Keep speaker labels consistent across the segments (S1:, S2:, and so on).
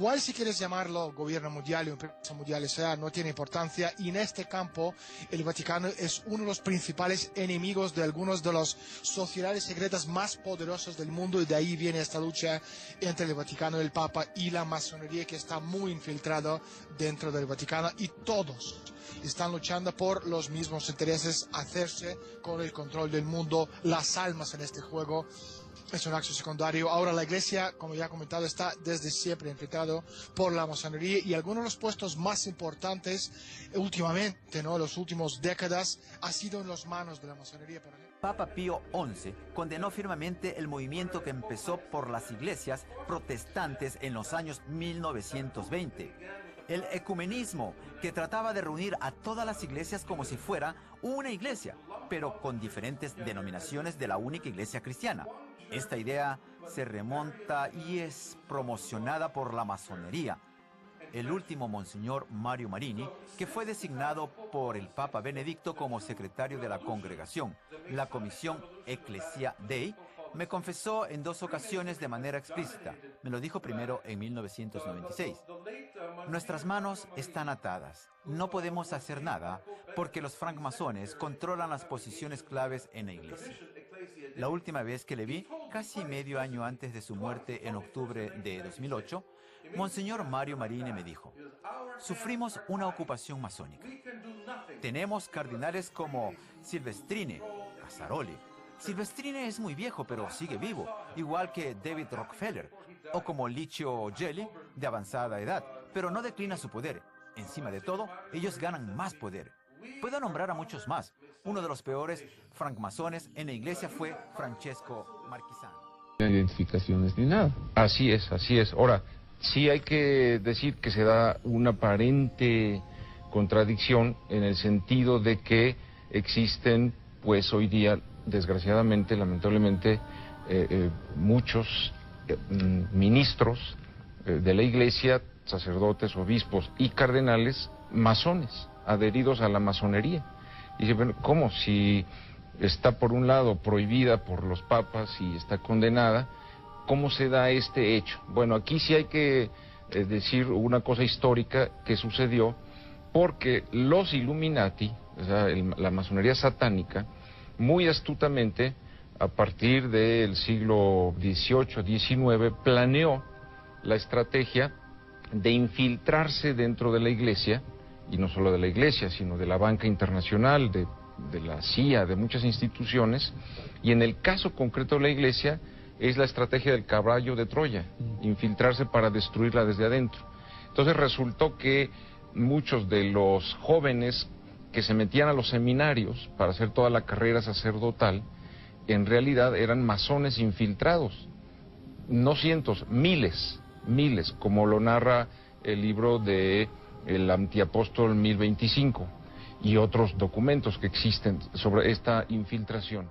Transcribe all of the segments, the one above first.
S1: igual si quieres llamarlo gobierno mundial o empresa mundial, sea, no tiene importancia. Y en este campo, el Vaticano es uno de los principales enemigos de algunos de las sociedades secretas más poderosas del mundo, y de ahí viene esta lucha entre el Vaticano, el Papa y la masonería, que está muy infiltrada dentro del Vaticano, y todos están luchando por los mismos intereses, hacerse con el control del mundo. Las almas en este juego es un acto secundario. Ahora la Iglesia, como ya he comentado, está desde siempre infiltrado por la masonería, y algunos de los puestos más importantes últimamente, ¿no?, en las últimas décadas, ha sido en las manos de la masonería, por ejemplo.
S2: Papa Pío XI condenó firmemente el movimiento que empezó por las iglesias protestantes en los años 1920. El ecumenismo, que trataba de reunir a todas las iglesias como si fuera una iglesia, pero con diferentes denominaciones de la única iglesia cristiana. Esta idea se remonta y es promocionada por la masonería. El último Monseñor Mario Marini, que fue designado por el Papa Benedicto como secretario de la congregación, la Comisión Ecclesia Dei, me confesó en 2 ocasiones de manera explícita. Me lo dijo primero en 1996. Nuestras manos están atadas. No podemos hacer nada porque los francmasones controlan las posiciones claves en la iglesia. La última vez que le vi, casi medio año antes de su muerte en octubre de 2008, Monseñor Mario Marini me dijo: sufrimos una ocupación masónica. Tenemos cardenales como Silvestrini, Casaroli. Silvestrini es muy viejo, pero sigue vivo, igual que David Rockefeller, o como Licio Gelli, de avanzada edad, pero no declina su poder. Encima de todo, ellos ganan más poder. Puedo nombrar a muchos más. Uno de los peores francmasones en la iglesia fue Francesco Marquisano.
S3: No hay identificaciones ni nada. Así es, así es. Ahora, sí hay que decir que se da una aparente contradicción en el sentido de que existen, pues hoy día, desgraciadamente, lamentablemente, muchos ministros de la iglesia, sacerdotes, obispos y cardenales masones, adheridos a la masonería. Y dice, bueno, ¿cómo? Si está por un lado prohibida por los papas y está condenada, ¿cómo se da este hecho? Bueno, aquí sí hay que decir una cosa histórica que sucedió, porque los Illuminati, o sea, la masonería satánica, muy astutamente, a partir del siglo XVIII-XIX, planeó la estrategia de infiltrarse dentro de la iglesia, y no solo de la iglesia, sino de la banca internacional, de la CIA, de muchas instituciones, y en el caso concreto de la iglesia, es la estrategia del caballo de Troya, infiltrarse para destruirla desde adentro. Entonces resultó que muchos de los jóvenes que se metían a los seminarios para hacer toda la carrera sacerdotal, en realidad eran masones infiltrados. No cientos, miles, como lo narra el libro de el Antiapóstol 1025 y otros documentos que existen sobre esta infiltración.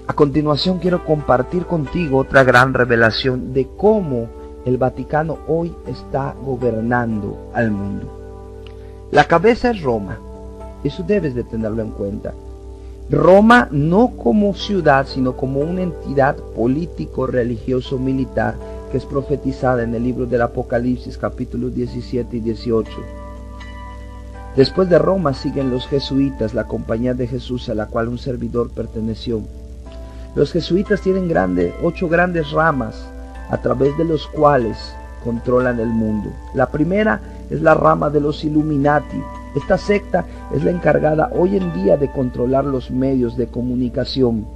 S4: A continuación quiero compartir contigo otra gran revelación de cómo el Vaticano hoy está gobernando al mundo. La cabeza es Roma, eso debes de tenerlo en cuenta. Roma no como ciudad, sino como una entidad político-religioso-militar que es profetizada en el libro del Apocalipsis capítulos 17 y 18. Después de Roma siguen los jesuitas, la compañía de Jesús a la cual un servidor perteneció. Los jesuitas tienen 8 grandes ramas a través de los cuales controlan el mundo. La primera es la rama de los Illuminati. Esta secta es la encargada hoy en día de controlar los medios de comunicación.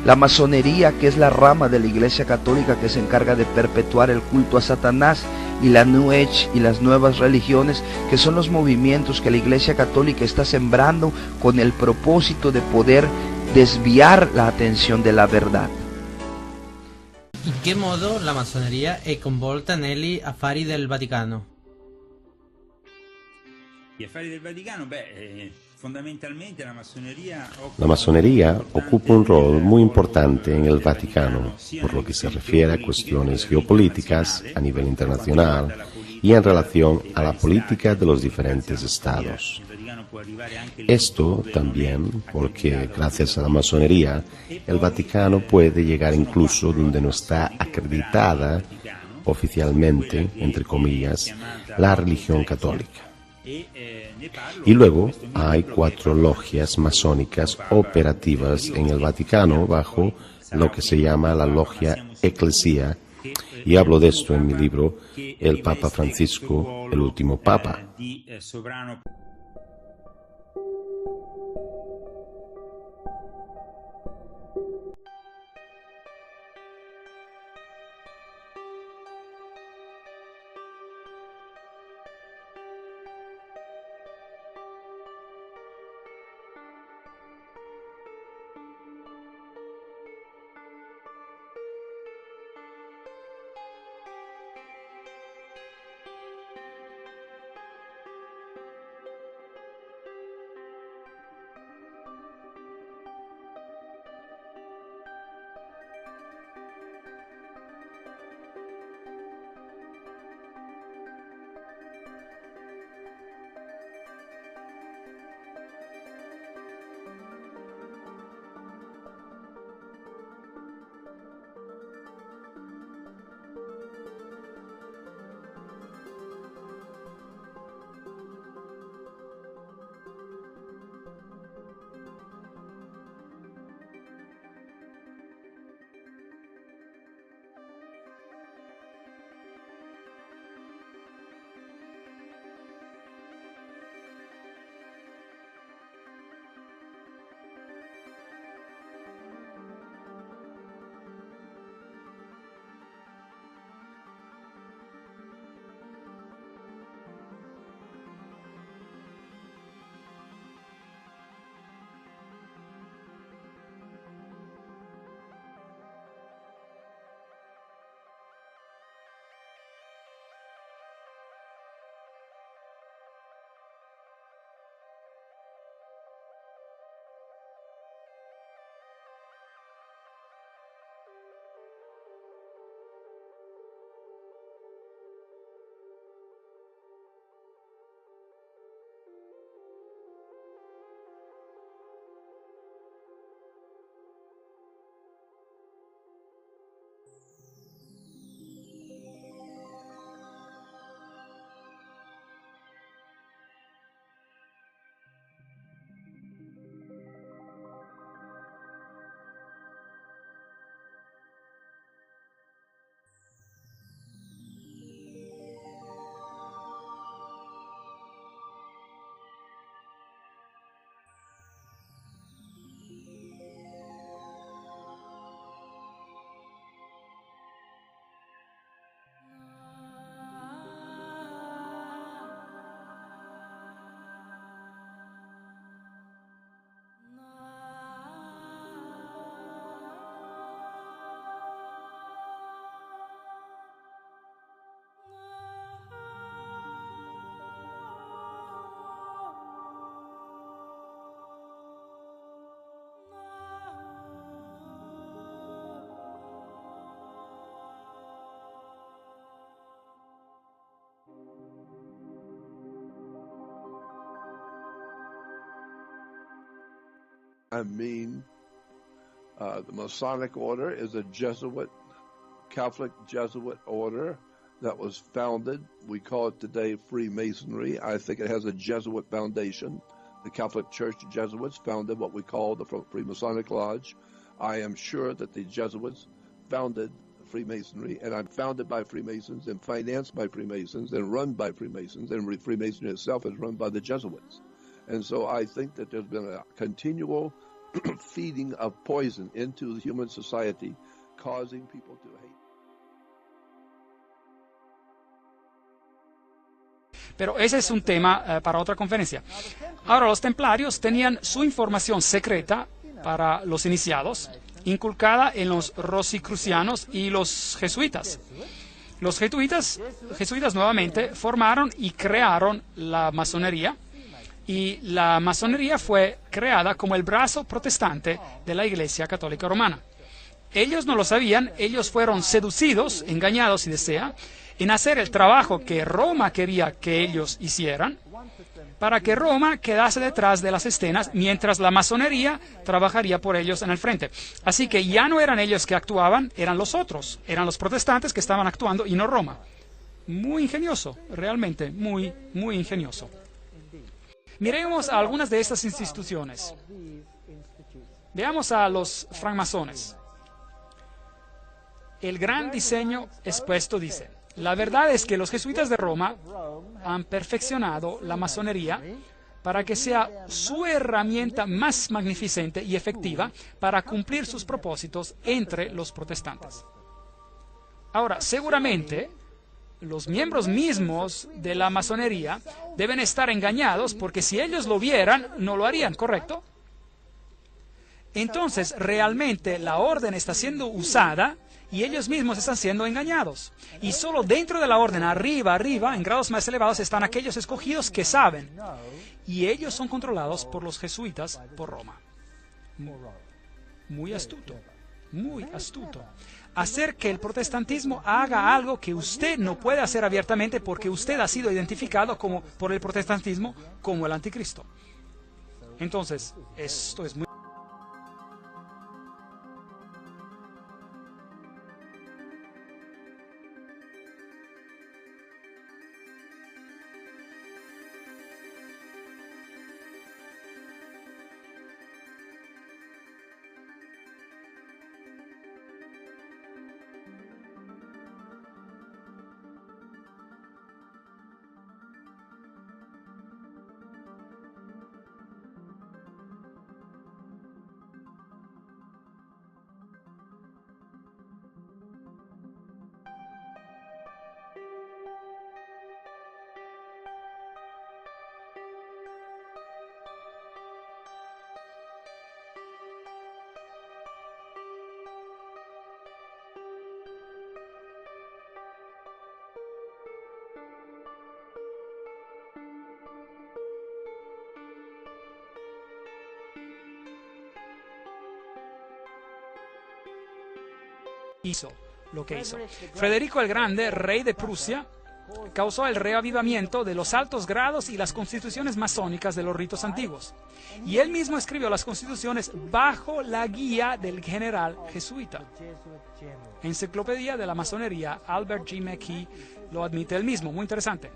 S4: La masonería, que es la rama de la Iglesia Católica que se encarga de perpetuar el culto a Satanás, y la New Age y las nuevas religiones, que son los movimientos que la Iglesia Católica está sembrando con el propósito de poder desviar la atención de la verdad.
S5: In che modo la massoneria è coinvolta negli affari del Vaticano?
S6: Gli affari del Vaticano, fondamentalmente
S7: La masonería ocupa un rol muy importante en el Vaticano, por lo que se refiere a cuestiones geopolíticas a nivel internacional y en relación a la política de los diferentes estados. Esto también porque, gracias a la masonería, el Vaticano puede llegar incluso donde no está acreditada oficialmente, entre comillas, la religión católica. Y luego hay 4 logias masónicas operativas en el Vaticano bajo lo que se llama la logia Ecclesia, y hablo de esto en mi libro El Papa Francisco, el último Papa.
S8: The Masonic Order is a Jesuit, Catholic Jesuit order that was founded. We call it today Freemasonry. I think it has a Jesuit foundation. The Catholic Church Jesuits founded what we call the Freemasonic Lodge. I am sure that the Jesuits founded Freemasonry, and I'm founded by Freemasons and financed by Freemasons and run by Freemasons, and Freemasonry itself is run by the Jesuits. And so I think that there's been a continual feeding of poison into the human society, causing people to hate.
S9: Pero ese es un tema para otra conferencia. Ahora, los templarios tenían su información secreta para los iniciados, inculcada en los rosicrucianos y los jesuitas. Los jesuitas nuevamente formaron y crearon la masonería, y la masonería fue creada como el brazo protestante de la Iglesia Católica Romana. Ellos no lo sabían, ellos fueron seducidos, engañados si desea, en hacer el trabajo que Roma quería que ellos hicieran, para que Roma quedase detrás de las escenas, mientras la masonería trabajaría por ellos en el frente. Así que ya no eran ellos que actuaban, eran los otros, eran los protestantes que estaban actuando y no Roma. Muy ingenioso, realmente muy, muy ingenioso. Miremos a algunas de estas instituciones. Veamos a los francmasones. El gran diseño expuesto dice: la verdad es que los jesuitas de Roma han perfeccionado la masonería para que sea su herramienta más magnificente y efectiva para cumplir sus propósitos entre los protestantes. Ahora, seguramente, los miembros mismos de la masonería deben estar engañados, porque si ellos lo vieran, no lo harían, ¿correcto? Entonces, realmente la orden está siendo usada y ellos mismos están siendo engañados. Y solo dentro de la orden, arriba, en grados más elevados, están aquellos escogidos que saben. Y ellos son controlados por los jesuitas, por Roma. Muy astuto, muy astuto. Hacer que el protestantismo haga algo que usted no puede hacer abiertamente, porque usted ha sido identificado por el protestantismo como el anticristo. Entonces, esto es muy... hizo lo que hizo. Federico el Grande, rey de Prusia, causó el reavivamiento de los altos grados y las constituciones masónicas de los ritos antiguos. Y él mismo escribió las constituciones bajo la guía del general jesuita. Enciclopedia de la Masonería, Albert G. McKee lo admite él mismo. Muy interesante.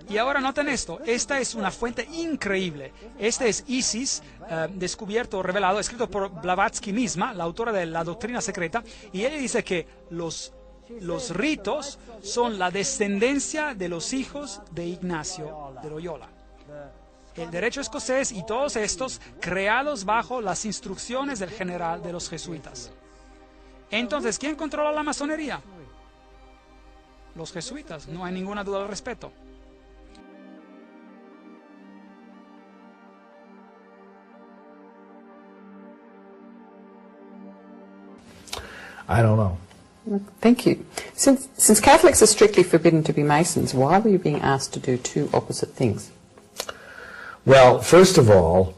S9: Y ahora noten esto, esta es una fuente increíble. Este es Isis, descubierto, revelado, escrito por Blavatsky misma, la autora de la doctrina secreta, y ella dice que los ritos son la descendencia de los hijos de Ignacio de Loyola. El derecho escocés y todos estos creados bajo las instrucciones del general de los jesuitas. Entonces, ¿quién controla la masonería? Los jesuitas, no hay ninguna duda al respecto.
S10: I don't know.
S11: Thank you. Since Catholics are strictly forbidden to be Masons, why were you being asked to do two opposite things?
S10: Well, first of all,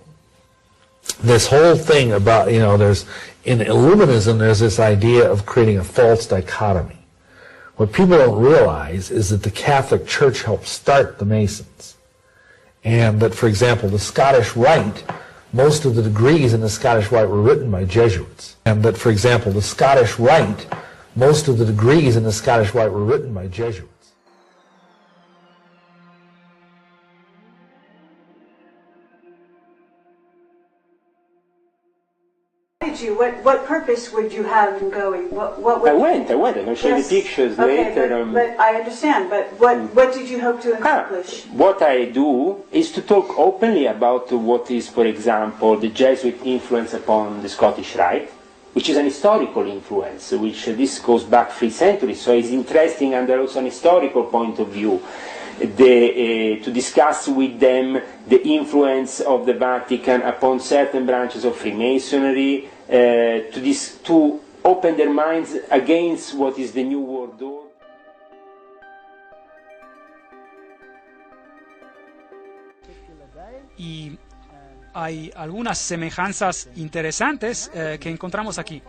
S10: this whole thing about, there's, in Illuminism, there's this idea of creating a false dichotomy. What people don't realize is that the Catholic Church helped start the Masons. And that, for example, the Scottish Rite, most of the degrees in the Scottish Rite were written by Jesuits. And that, for example, the Scottish Rite, most of the degrees in the Scottish Rite were written by Jesuits.
S12: did you? What purpose would you have in going? What would
S13: I went. I can show you the pictures later.
S12: But I understand. But what did you hope to accomplish?
S13: What I do is to talk openly about what is, for example, the Jesuit influence upon the Scottish Rite, which is an historical influence, which this goes back 3 centuries, so it's interesting under also an historical point of view to discuss with them the influence of the Vatican upon certain branches of Freemasonry, to open their minds against what is the New World Order.
S9: Y hay algunas semejanzas interesantes que encontramos aquí.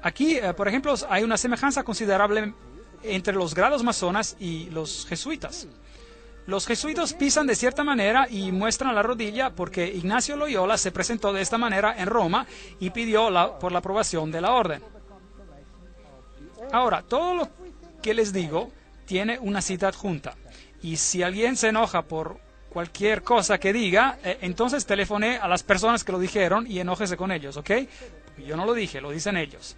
S9: Aquí, por ejemplo, hay una semejanza considerable entre los grados masonas y los jesuitas. Los jesuitas pisan de cierta manera y muestran la rodilla porque Ignacio Loyola se presentó de esta manera en Roma y pidió por la aprobación de la orden. Ahora, todo lo que les digo tiene una cita adjunta. Y si alguien se enoja por cualquier cosa que diga, entonces telefone a las personas que lo dijeron y enójese con ellos, ¿ok? Porque yo no lo dije, lo dicen ellos.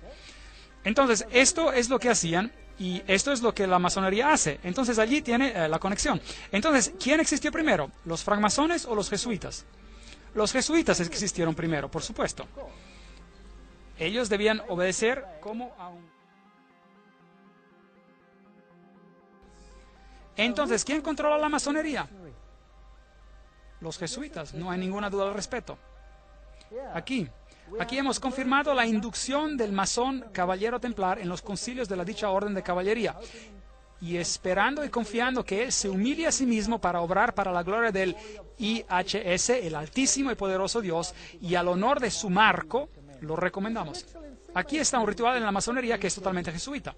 S9: Entonces, esto es lo que hacían y esto es lo que la masonería hace. Entonces, allí tiene la conexión. Entonces, ¿quién existió primero? ¿Los francmasones o los jesuitas? Los jesuitas existieron primero, por supuesto. Ellos debían obedecer como a un... Entonces, ¿quién controla la masonería? Los jesuitas, no hay ninguna duda al respecto. Aquí hemos confirmado la inducción del masón caballero templar en los concilios de la dicha orden de caballería, y esperando y confiando que él se humille a sí mismo para obrar para la gloria del IHS, el altísimo y poderoso Dios, y al honor de su marco, lo recomendamos. Aquí está un ritual en la masonería que es totalmente jesuita.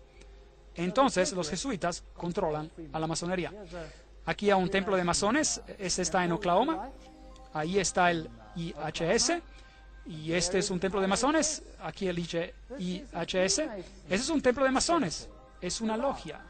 S9: Entonces, los jesuitas controlan a la masonería. Aquí hay un templo de masones, este está en Oklahoma, ahí está el IHS, y este es un templo de masones, aquí el IHS, ese es un templo de masones, es una logia.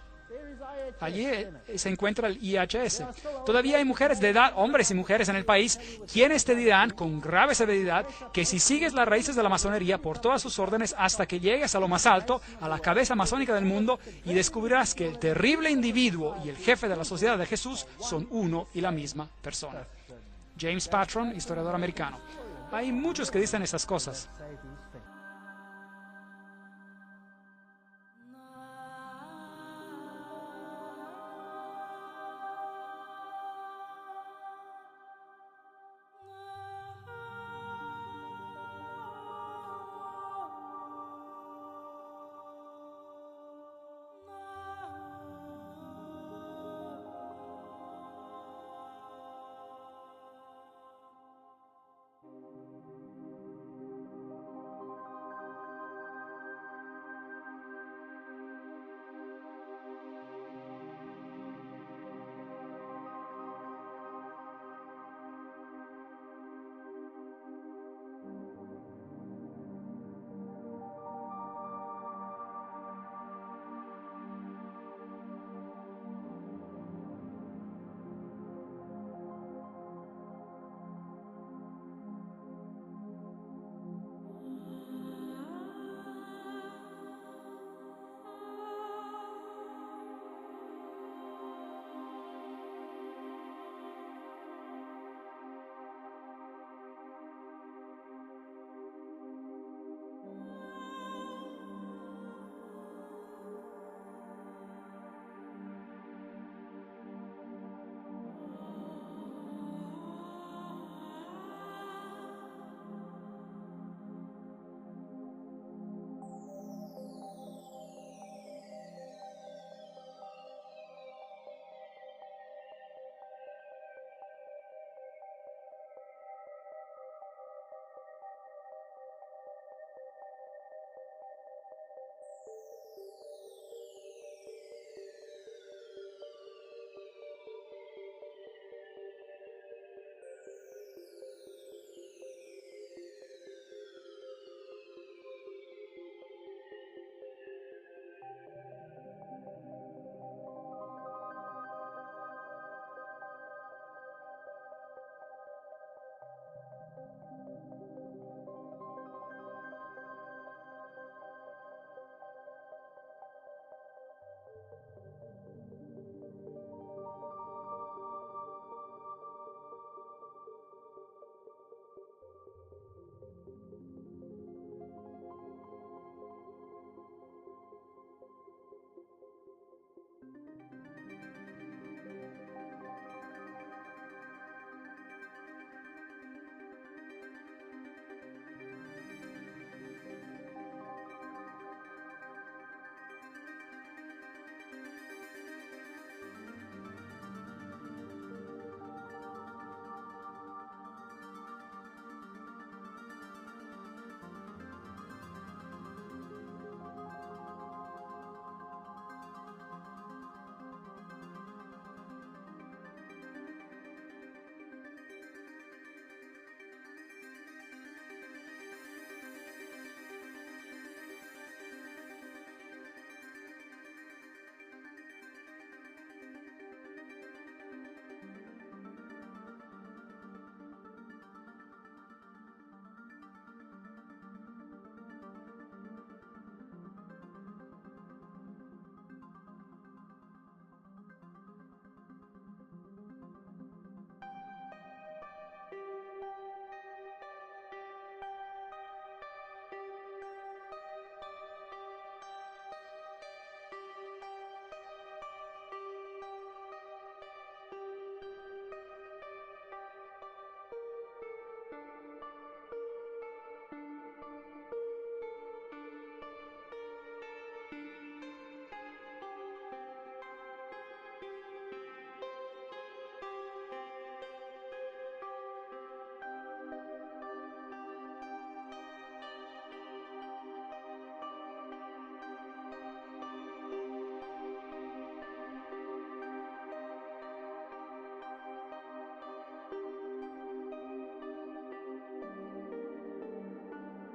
S9: Allí se encuentra el IHS. Todavía hay mujeres de edad, hombres y mujeres en el país, quienes te dirán con grave severidad que si sigues las raíces de la masonería por todas sus órdenes hasta que llegues a lo más alto, a la cabeza masónica del mundo, y descubrirás que el terrible individuo y el jefe de la sociedad de Jesús son uno y la misma persona. James Patron, historiador americano. Hay muchos que dicen esas cosas.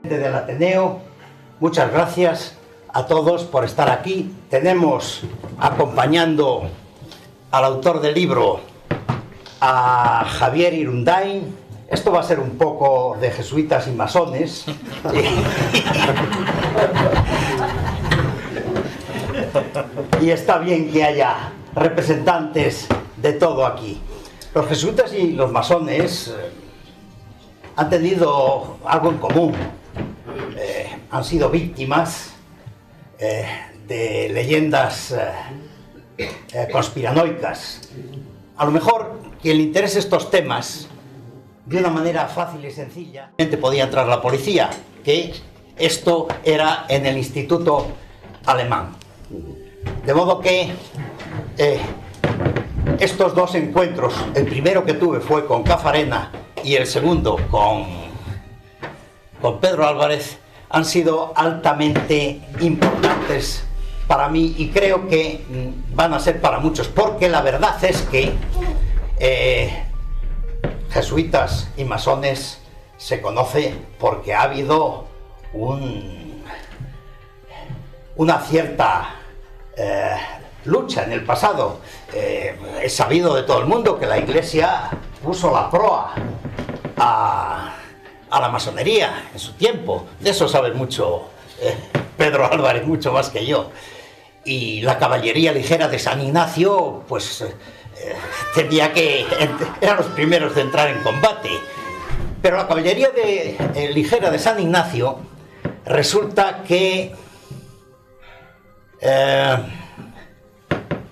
S14: Del Ateneo, muchas gracias a todos por estar aquí. Tenemos acompañando al autor del libro a Javier Irundain. Esto va a ser un poco de jesuitas y masones. Y está bien que haya representantes de todo aquí. Los jesuitas y los masones han tenido algo en común. Han sido víctimas de leyendas conspiranoicas. A lo mejor quien le interese estos temas de una manera fácil y sencilla, podía entrar la policía, que esto era en el Instituto Alemán. De modo que estos dos encuentros, el primero que tuve fue con Cafarena y el segundo con Pedro Álvarez, han sido altamente importantes para mí y creo que van a ser para muchos, porque la verdad es que jesuitas y masones se conoce porque ha habido una cierta lucha en el pasado. Es sabido de todo el mundo que la Iglesia puso la proa a la masonería en su tiempo. De eso sabe mucho Pedro Álvarez, mucho más que yo. Y la caballería ligera de San Ignacio, pues eran los primeros de entrar en combate. Pero la caballería ligera de San Ignacio resulta que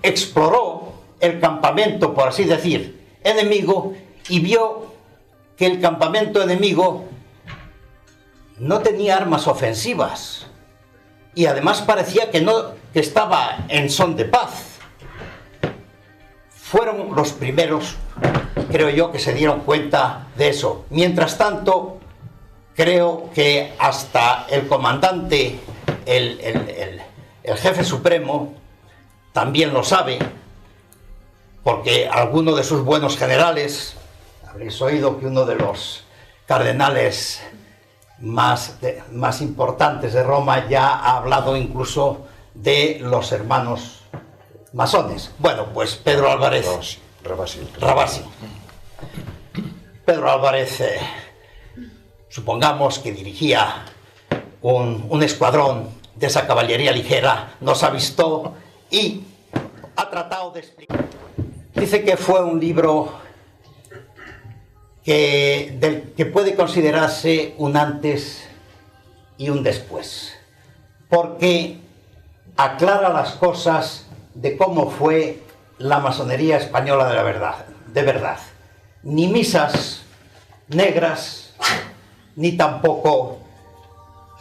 S14: exploró el campamento, por así decir, enemigo, y vio que el campamento enemigo no tenía armas ofensivas y además parecía que estaba en son de paz. Fueron los primeros, creo yo, que se dieron cuenta de eso. Mientras tanto, creo que hasta el comandante, el jefe supremo, también lo sabe, porque alguno de sus buenos generales, habréis oído que uno de los cardenales más importantes de Roma ya ha hablado incluso de los hermanos masones. Bueno, pues Pedro Álvarez... Rabasi. Pedro Álvarez, supongamos que dirigía un escuadrón de esa caballería ligera, nos avistó y ha tratado de explicar. Dice que fue un libro que puede considerarse un antes y un después, porque aclara las cosas de cómo fue la masonería española de verdad. Ni misas negras, ni tampoco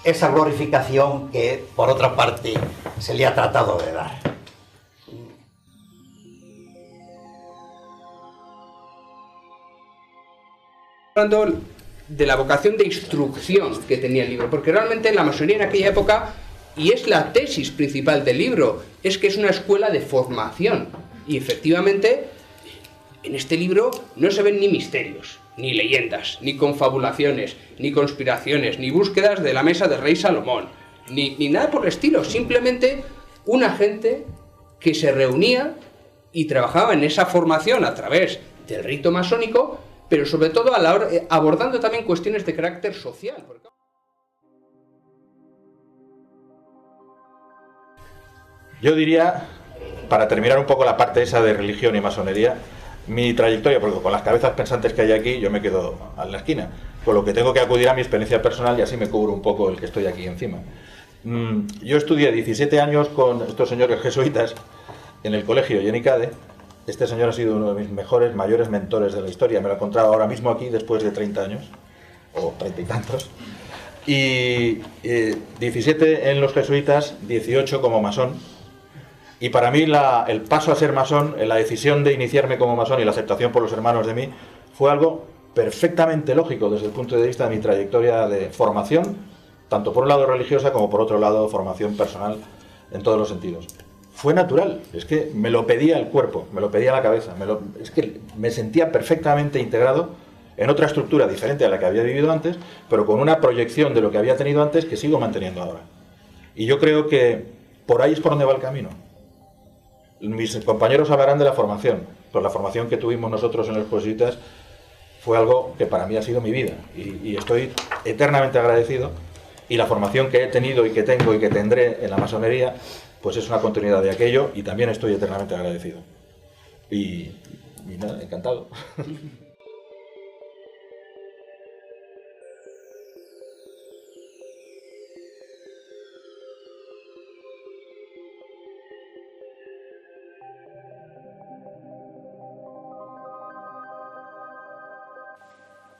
S14: esa glorificación que, por otra parte, se le ha tratado de dar.
S15: Hablando de la vocación de instrucción que tenía el libro, porque realmente la masonería en aquella época, y es la tesis principal del libro, es que es una escuela de formación, y efectivamente en este libro no se ven ni misterios, ni leyendas, ni confabulaciones, ni conspiraciones, ni búsquedas de la mesa del rey Salomón, ni nada por el estilo, simplemente una gente que se reunía y trabajaba en esa formación a través del rito masónico, pero sobre todo abordando también cuestiones de carácter social.
S16: Yo diría, para terminar un poco la parte esa de religión y masonería, mi trayectoria, porque con las cabezas pensantes que hay aquí yo me quedo a la esquina, con lo que tengo que acudir a mi experiencia personal y así me cubro un poco el que estoy aquí encima. Yo estudié 17 años con estos señores jesuitas en el colegio Yenicade. Este señor ha sido uno de mis mayores mentores de la historia. Me lo he encontrado ahora mismo aquí después de 30 años, o 30 y tantos. Y 17 en los jesuitas, 18 como masón. Y para mí el paso a ser masón, la decisión de iniciarme como masón y la aceptación por los hermanos de mí, fue algo perfectamente lógico desde el punto de vista de mi trayectoria de formación, tanto por un lado religiosa como por otro lado formación personal en todos los sentidos. Fue natural, es que me lo pedía el cuerpo, me lo pedía la cabeza, es que me sentía perfectamente integrado en otra estructura diferente a la que había vivido antes, pero con una proyección de lo que había tenido antes que sigo manteniendo ahora. Y yo creo que por ahí es por donde va el camino. Mis compañeros hablarán de la formación, pues la formación que tuvimos nosotros en los jesuitas fue algo que para mí ha sido mi vida y estoy eternamente agradecido, y la formación que he tenido y que tengo y que tendré en la masonería pues es una continuidad de aquello, y también estoy eternamente agradecido y nada, encantado.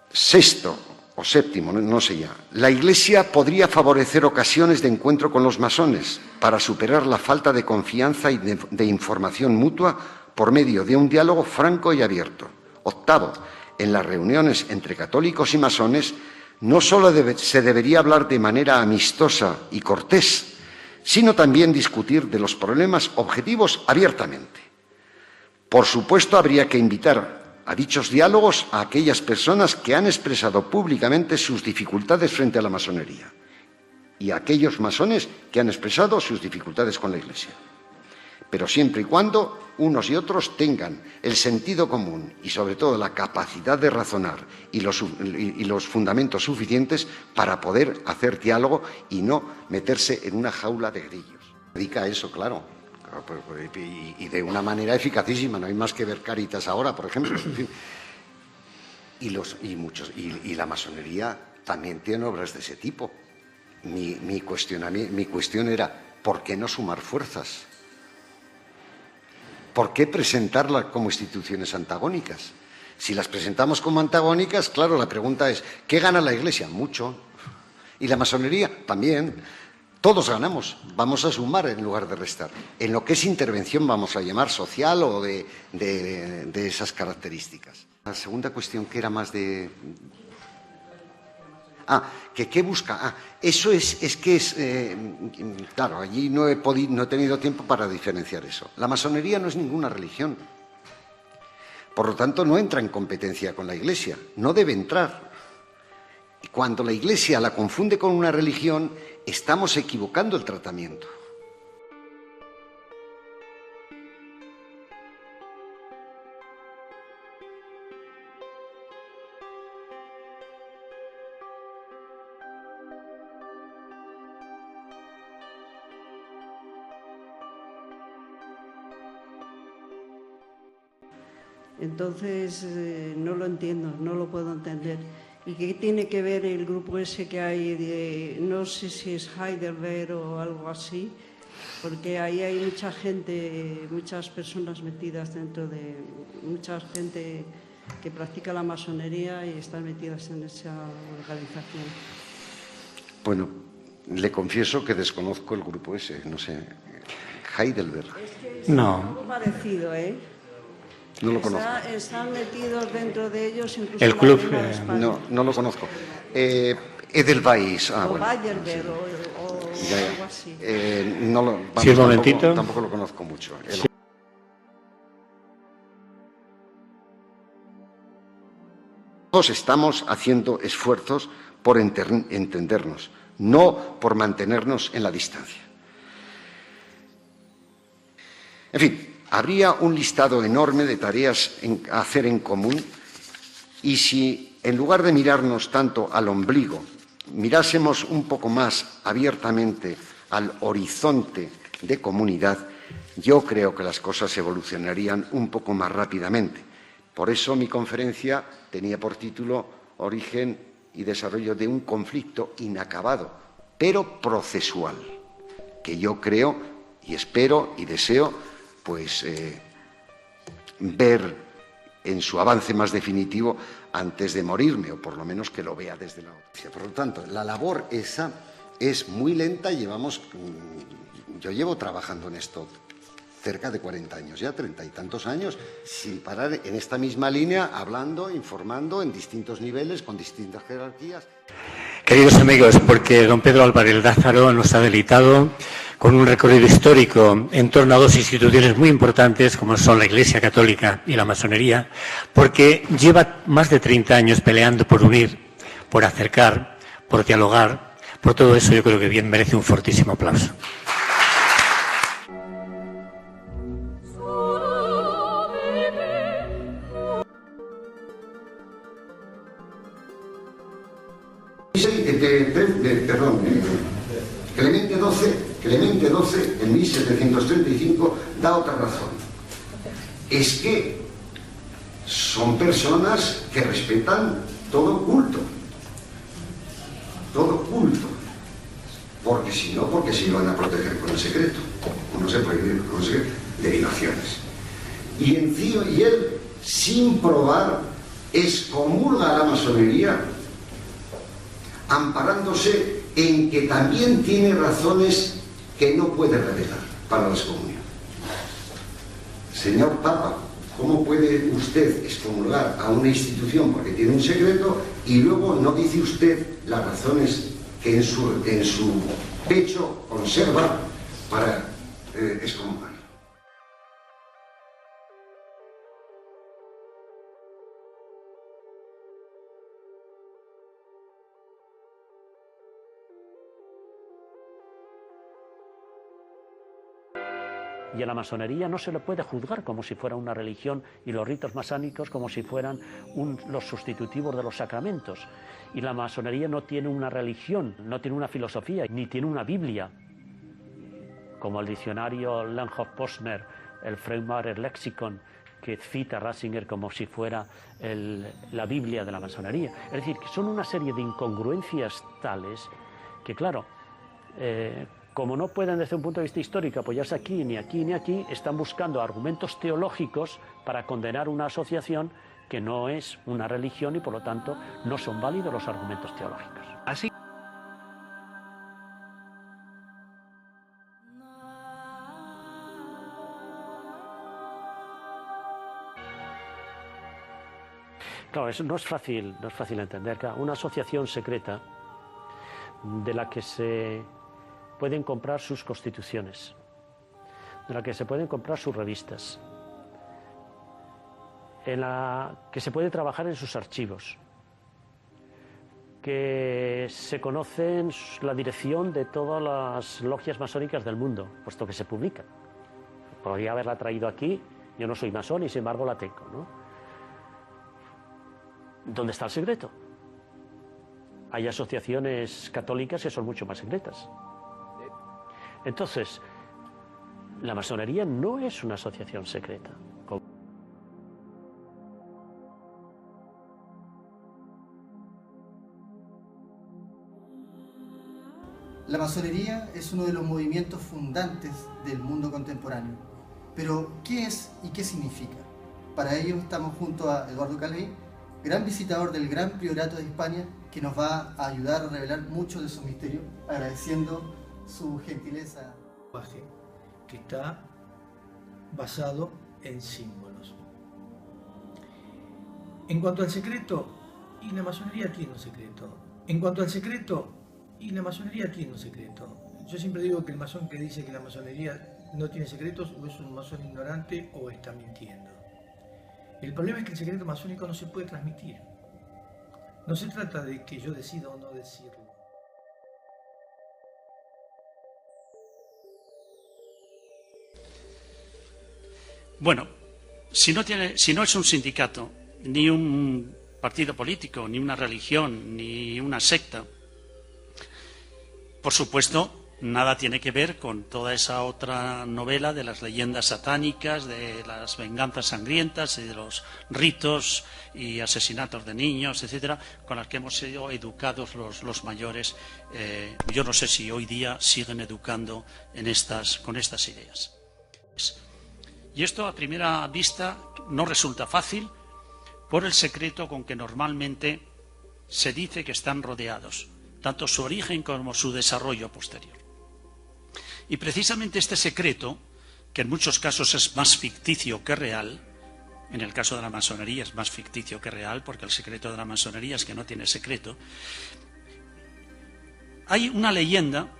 S17: Sexto o séptimo, no sé ya. La Iglesia podría favorecer ocasiones de encuentro con los masones para superar la falta de confianza y de información mutua por medio de un diálogo franco y abierto. Octavo, en las reuniones entre católicos y masones no solo se debería hablar de manera amistosa y cortés, sino también discutir de los problemas objetivos abiertamente. Por supuesto, habría que invitar a dichos diálogos a aquellas personas que han expresado públicamente sus dificultades frente a la masonería y a aquellos masones que han expresado sus dificultades con la Iglesia. Pero siempre y cuando unos y otros tengan el sentido común y sobre todo la capacidad de razonar y los fundamentos suficientes para poder hacer diálogo y no meterse en una jaula de grillos. Dedica a eso, claro. Y de una manera eficacísima, no hay más que ver Cáritas ahora, por ejemplo. En fin. Y la masonería también tiene obras de ese tipo. Mi cuestión era, ¿por qué no sumar fuerzas? ¿Por qué presentarlas como instituciones antagónicas? Si las presentamos como antagónicas, claro, la pregunta es, ¿qué gana la Iglesia? Mucho. Y la masonería también. Todos ganamos, vamos a sumar en lugar de restar. En lo que es intervención vamos a llamar social o de esas características. La segunda cuestión, que era más de... ¿qué busca? Eso claro, allí no he tenido tiempo para diferenciar eso. La masonería no es ninguna religión. Por lo tanto, no entra en competencia con la Iglesia, no debe entrar. Y cuando la Iglesia la confunde con una religión, estamos equivocando el tratamiento.
S18: Entonces, no lo entiendo, no lo puedo entender. ¿Y qué tiene que ver el grupo ese que hay de, no sé si es Heidelberg o algo así? Porque ahí hay mucha gente, muchas personas metidas dentro de, mucha gente que practica la masonería y están metidas en esa organización. Bueno, le confieso que desconozco el grupo ese, no sé, Heidelberg. Es que es algo parecido, ¿eh? No lo conozco. Están metidos dentro de ellos, incluso el club. No lo conozco. Edelweiss. O Bayerberg o algo así. Sí, un momentito. Tampoco lo conozco mucho. Sí. Todos estamos haciendo esfuerzos por entendernos, no por mantenernos en la distancia. En fin. Habría un listado enorme de tareas a hacer en común y si, en lugar de mirarnos tanto al ombligo, mirásemos un poco más abiertamente al horizonte de comunidad, yo creo que las cosas evolucionarían un poco más rápidamente. Por eso mi conferencia tenía por título Origen y desarrollo de un conflicto inacabado, pero procesual, que yo creo y espero y deseo ver en su avance más definitivo antes de morirme, o por lo menos que lo vea desde la noticia. Por lo tanto, la labor esa es muy lenta. Yo llevo trabajando en esto cerca de 40 años, ya 30 y tantos años, sin parar en esta misma línea, hablando, informando en distintos niveles, con distintas jerarquías.
S19: Queridos amigos, porque don Pedro Álvarez Lázaro nos ha deleitado con un recorrido histórico en torno a dos instituciones muy importantes como son la Iglesia Católica y la masonería, porque lleva más de 30 años peleando por unir, por acercar, por dialogar. Por todo eso yo creo que bien merece un fortísimo aplauso.
S17: Clemente XII, en 1735, da otra razón. Es que son personas que respetan todo culto. Todo culto. Porque si no, porque se iban a proteger con el secreto. No se prohíbe con el secreto. Derivaciones. Y él, sin probar, excomulga a la masonería, amparándose en que también tiene razones que no puede revelar para la excomunión. Señor Papa, ¿cómo puede usted excomulgar a una institución porque tiene un secreto y luego no dice usted las razones que en su pecho conserva para excomulgar?
S20: Y a la masonería no se le puede juzgar como si fuera una religión y los ritos masánicos como si fueran los sustitutivos de los sacramentos. Y la masonería no tiene una religión, no tiene una filosofía, ni tiene una Biblia. Como el diccionario Langhoff-Posner, el Freimaurer Lexikon, que cita a Ratzinger como si fuera la Biblia de la masonería. Es decir, que son una serie de incongruencias tales que, claro, como no pueden desde un punto de vista histórico apoyarse aquí, ni aquí, ni aquí, están buscando argumentos teológicos para condenar una asociación que no es una religión y por lo tanto no son válidos los argumentos teológicos. Así. Claro, eso no es fácil entender. Claro, una asociación secreta de la que se pueden comprar sus constituciones, de la que se pueden comprar sus revistas, en la que se puede trabajar en sus archivos, que se conocen la dirección de todas las logias masónicas del mundo, puesto que se publican. Podría haberla traído aquí, yo no soy masón y sin embargo la tengo, ¿no? ¿Dónde está el secreto? Hay asociaciones católicas que son mucho más secretas. Entonces, la masonería no es una asociación secreta.
S21: La masonería es uno de los movimientos fundantes del mundo contemporáneo. Pero, ¿qué es y qué significa? Para ello estamos junto a Eduardo Caley, gran visitador del Gran Priorato de Hispania, que nos va a ayudar a revelar mucho de su misterio, agradeciendo su gentileza.
S22: Que está basado en símbolos. En cuanto al secreto, y la masonería tiene un secreto. En cuanto al secreto, y la masonería tiene un secreto. Yo siempre digo que el masón que dice que la masonería no tiene secretos o es un masón ignorante o está mintiendo. El problema es que el secreto masónico no se puede transmitir. No se trata de que yo decida o no decirlo.
S23: Bueno, si no es un sindicato, ni un partido político, ni una religión, ni una secta, por supuesto, nada tiene que ver con toda esa otra novela de las leyendas satánicas, de las venganzas sangrientas y de los ritos y asesinatos de niños, etcétera, con las que hemos sido educados los mayores. Yo no sé si hoy día siguen educando con estas ideas. Y esto a primera vista no resulta fácil por el secreto con que normalmente se dice que están rodeados, tanto su origen como su desarrollo posterior. Y precisamente este secreto, que en muchos casos es más ficticio que real, en el caso de la masonería es más ficticio que real, porque el secreto de la masonería es que no tiene secreto, hay una leyenda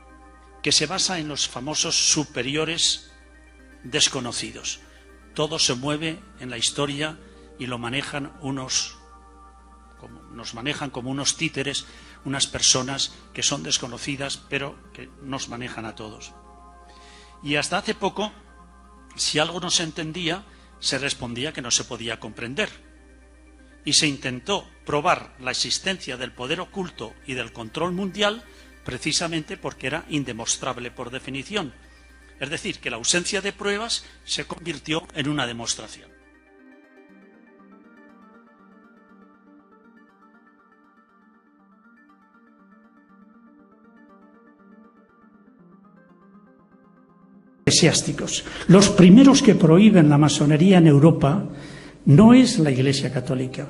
S23: que se basa en los famosos superiores desconocidos. Todo se mueve en la historia y lo manejan nos manejan como unos títeres, unas personas que son desconocidas, pero que nos manejan a todos. Y hasta hace poco, si algo no se entendía, se respondía que no se podía comprender. Y se intentó probar la existencia del poder oculto y del control mundial precisamente porque era indemostrable por definición. Es decir, que la ausencia de pruebas se convirtió en una demostración.
S1: Eclesiásticos. Los primeros que prohíben la masonería en Europa no es la Iglesia Católica,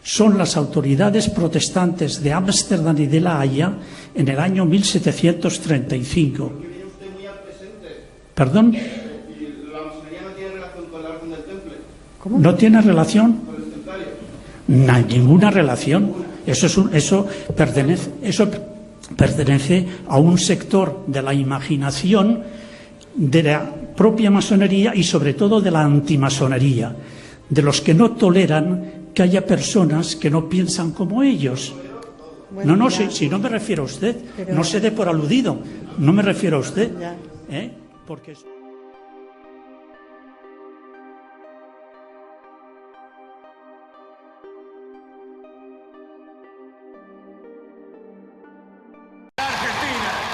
S1: son las autoridades protestantes de Ámsterdam y de La Haya en el año 1735. ¿Perdón?
S2: ¿La masonería no tiene relación con la Orden del Temple?
S1: ¿No tiene relación?
S2: ¿Con los templarios?
S1: No hay ninguna relación. Eso pertenece a un sector de la imaginación de la propia masonería y sobre todo de la antimasonería, de los que no toleran que haya personas que no piensan como ellos.
S18: Bueno,
S1: no, si no me refiero a usted,
S18: pero...
S1: no se dé por aludido, no me refiero a usted, porque...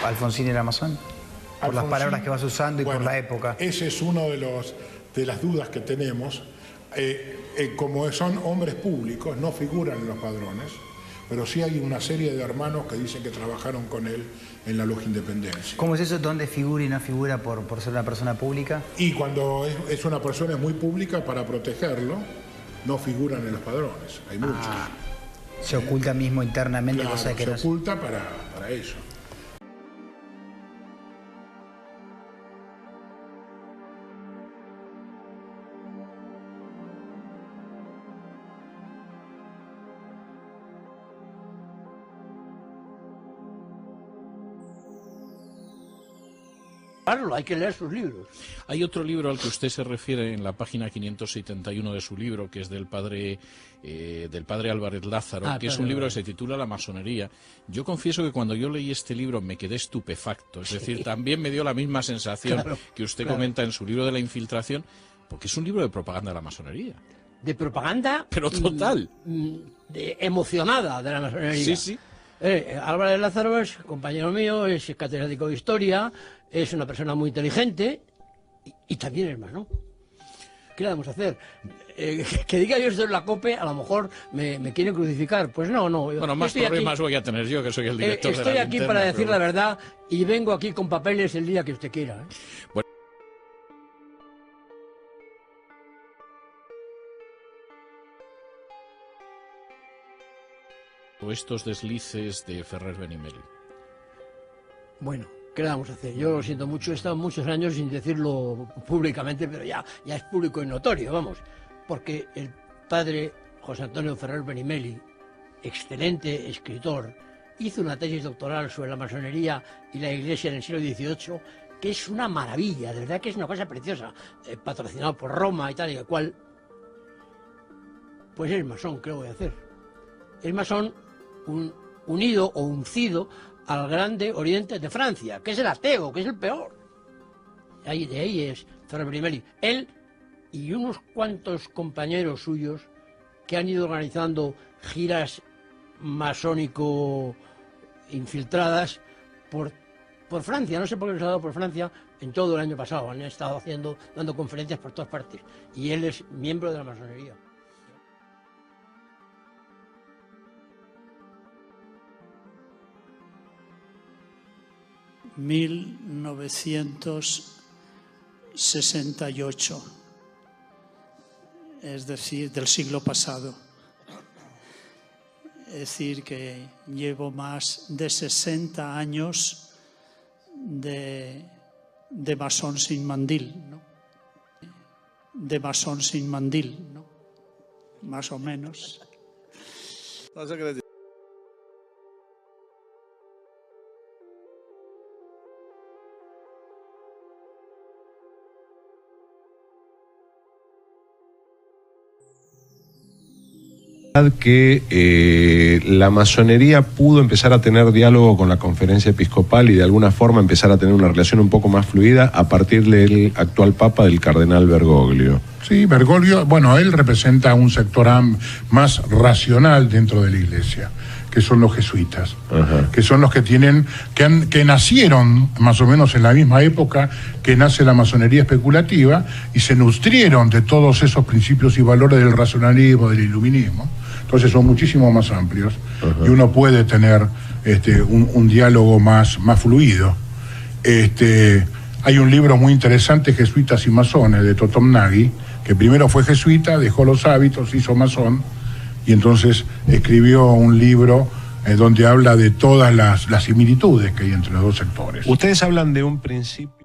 S3: Alfonsín era masón, por las palabras que vas usando y por la época.
S24: Ese es uno de las dudas que tenemos. Como son hombres públicos, no figuran en los padrones, pero sí hay una serie de hermanos que dicen que trabajaron con él en la Luz Independencia.
S3: ¿Cómo es eso? ¿Dónde figura y no figura por ser una persona pública?
S24: Y cuando es una persona muy pública, para protegerlo, no figuran en los padrones. Hay muchos.
S3: Se oculta mismo internamente,
S24: claro,
S3: cosa que
S24: se
S3: no...
S24: oculta para eso.
S25: Hay que leer sus libros. Hay otro libro al que usted se refiere en la página 571 de su libro, que es del padre Álvarez Lázaro, que es un libro que se titula La masonería. Yo confieso que cuando yo leí este libro me quedé estupefacto, es decir, también me dio la misma sensación que usted comenta en su libro de la infiltración, porque es un libro de propaganda de la masonería. De propaganda, pero total, emocionada de la masonería. Sí, sí. Álvarez Lázaro es compañero mío, es catedrático de historia, es una persona muy inteligente y también es masón. ¿Qué le vamos a hacer? Que diga yo esto en la COPE, a lo mejor me quieren crucificar. Pues no. Bueno, más problemas aquí, voy a tener yo, que soy el director de la Estoy aquí linterna, para decir la verdad y vengo aquí con papeles el día que usted quiera. Bueno. Estos deslices de Ferrer Benimeli. Bueno, ¿qué le vamos a hacer? Yo lo siento mucho, he estado muchos años sin decirlo públicamente, pero ya es público y notorio, vamos. Porque el padre José Antonio Ferrer Benimeli, excelente escritor, hizo una tesis doctoral sobre la masonería y la Iglesia en el siglo XVIII, que es una maravilla, de verdad que es una cosa preciosa, patrocinado por Roma y tal y cual. Pues es masón, ¿qué le voy a hacer? Es masón unido o uncido al grande oriente de Francia, que es el ateo, que es el peor. De ahí es Ferrer Benimeli. Él y unos cuantos compañeros suyos que han ido organizando giras masónico infiltradas por Francia. No sé por qué les ha dado por Francia en todo el año pasado. Han estado dando conferencias por todas partes. Y él es miembro de la masonería.
S23: ...1968, es decir, del siglo pasado. Es decir, que llevo más de 60 años de masón sin mandil, ¿no? De masón sin mandil, ¿no? Más o menos.
S24: No sé qué decir.
S4: que la masonería pudo empezar a tener diálogo con la conferencia episcopal y de alguna forma empezar a tener una relación un poco más fluida a partir del actual papa, del cardenal Bergoglio.
S24: Sí, Bergoglio, bueno, él representa un sector más racional dentro de la Iglesia, que son los jesuitas, que son los que que nacieron más o menos en la misma época que nace la masonería especulativa y se nutrieron de todos esos principios y valores del racionalismo, del iluminismo. Entonces son muchísimo más amplios y uno puede tener un diálogo más fluido. Hay un libro muy interesante, Jesuitas y Masones, de Totom Nagy, que primero fue jesuita, dejó los hábitos, hizo masón, y entonces escribió un libro donde habla de todas las similitudes que hay entre los dos sectores.
S4: Ustedes hablan de un principio.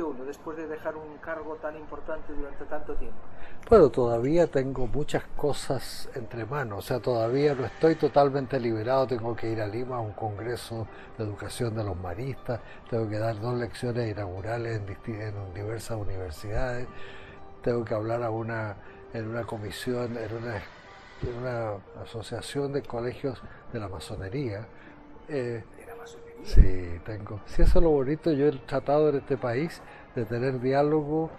S22: uno después de dejar un cargo tan importante durante tanto tiempo?
S5: Bueno, todavía tengo muchas cosas entre manos, o sea, todavía no estoy totalmente liberado, tengo que ir a Lima a un congreso de educación de los maristas, tengo que dar 2 lecciones inaugurales en diversas universidades, tengo que hablar en una comisión, en una asociación de colegios de la masonería. Sí, tengo. Sí, eso es lo bonito. Yo he tratado en este país de tener diálogo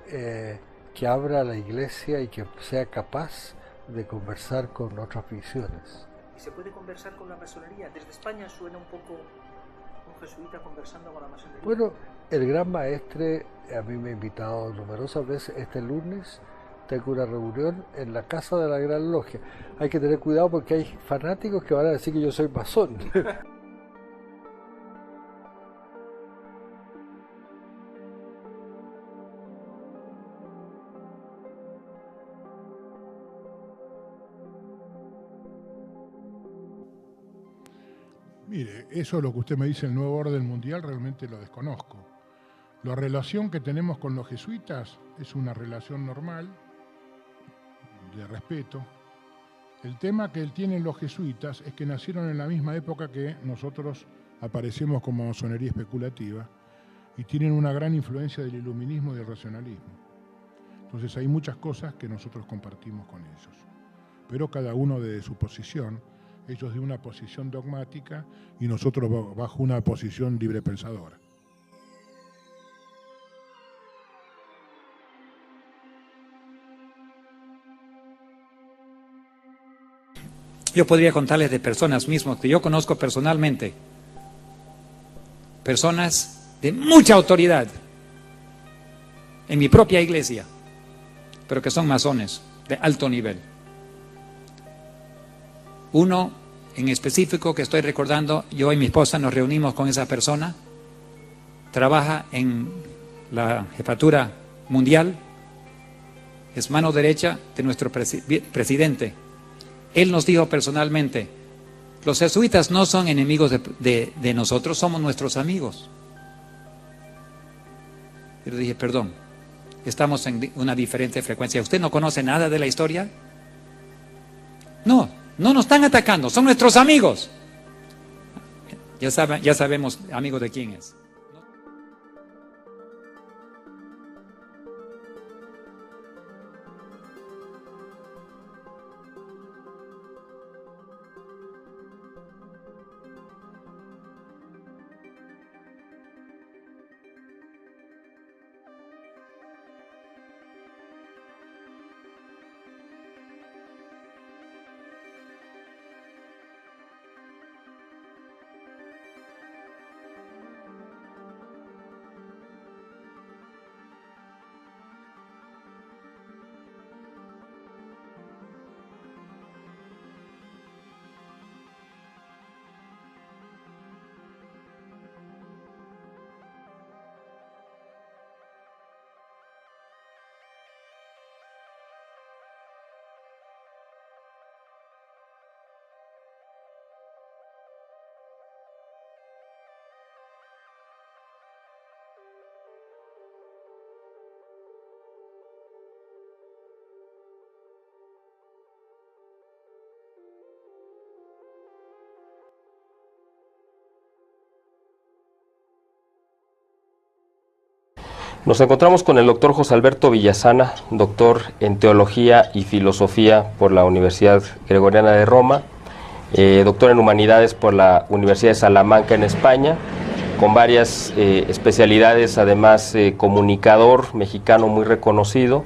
S5: que abra a la Iglesia y que sea capaz de conversar con otras visiones.
S22: ¿Y se puede conversar con la masonería? Desde España suena un poco un jesuita conversando con la masonería.
S5: Bueno, el gran maestre a mí me ha invitado numerosas veces. Este lunes tengo una reunión en la casa de la Gran Logia. Hay que tener cuidado porque hay fanáticos que van a decir que yo soy masón.
S24: Mire, eso es lo que usted me dice, el nuevo orden mundial, realmente lo desconozco. La relación que tenemos con los jesuitas es una relación normal, de respeto. El tema que tienen los jesuitas es que nacieron en la misma época que nosotros aparecemos como masonería especulativa y tienen una gran influencia del iluminismo y del racionalismo. Entonces hay muchas cosas que nosotros compartimos con ellos, pero cada uno de su posición. Ellos de una posición dogmática y nosotros bajo una posición librepensadora.
S6: Yo podría contarles de personas mismas que yo conozco personalmente, personas de mucha autoridad en mi propia iglesia, pero que son masones de alto nivel. Uno en específico que estoy recordando, yo y mi esposa nos reunimos con esa persona, trabaja en la jefatura mundial, es mano derecha de nuestro presidente. Él nos dijo personalmente, los jesuitas no son enemigos de nosotros, somos nuestros amigos. Yo le dije, perdón, estamos en una diferente frecuencia. ¿Usted no conoce nada de la historia? No. No nos están atacando, son nuestros amigos. Ya sabemos, amigos de quién es.
S7: Nos encontramos con el doctor José Alberto Villasana, doctor en Teología y Filosofía por la Universidad Gregoriana de Roma, doctor en Humanidades por la Universidad de Salamanca en España, con varias especialidades, además comunicador mexicano muy reconocido,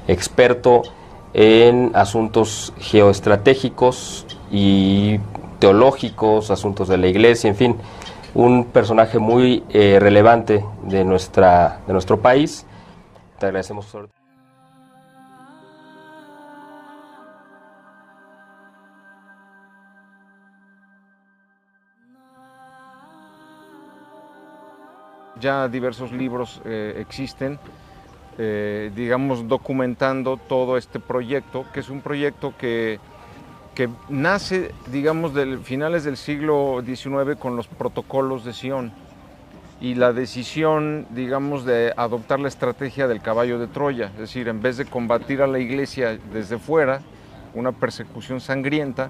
S7: experto en asuntos geoestratégicos y teológicos, asuntos de la Iglesia, en fin, un personaje muy relevante de nuestro país. Te agradecemos.
S8: Ya diversos libros existen, digamos, documentando todo este proyecto, que es un proyecto que nace, digamos, de finales del siglo XIX con los protocolos de Sion y la decisión, digamos, de adoptar la estrategia del caballo de Troya, es decir, en vez de combatir a la Iglesia desde fuera, una persecución sangrienta,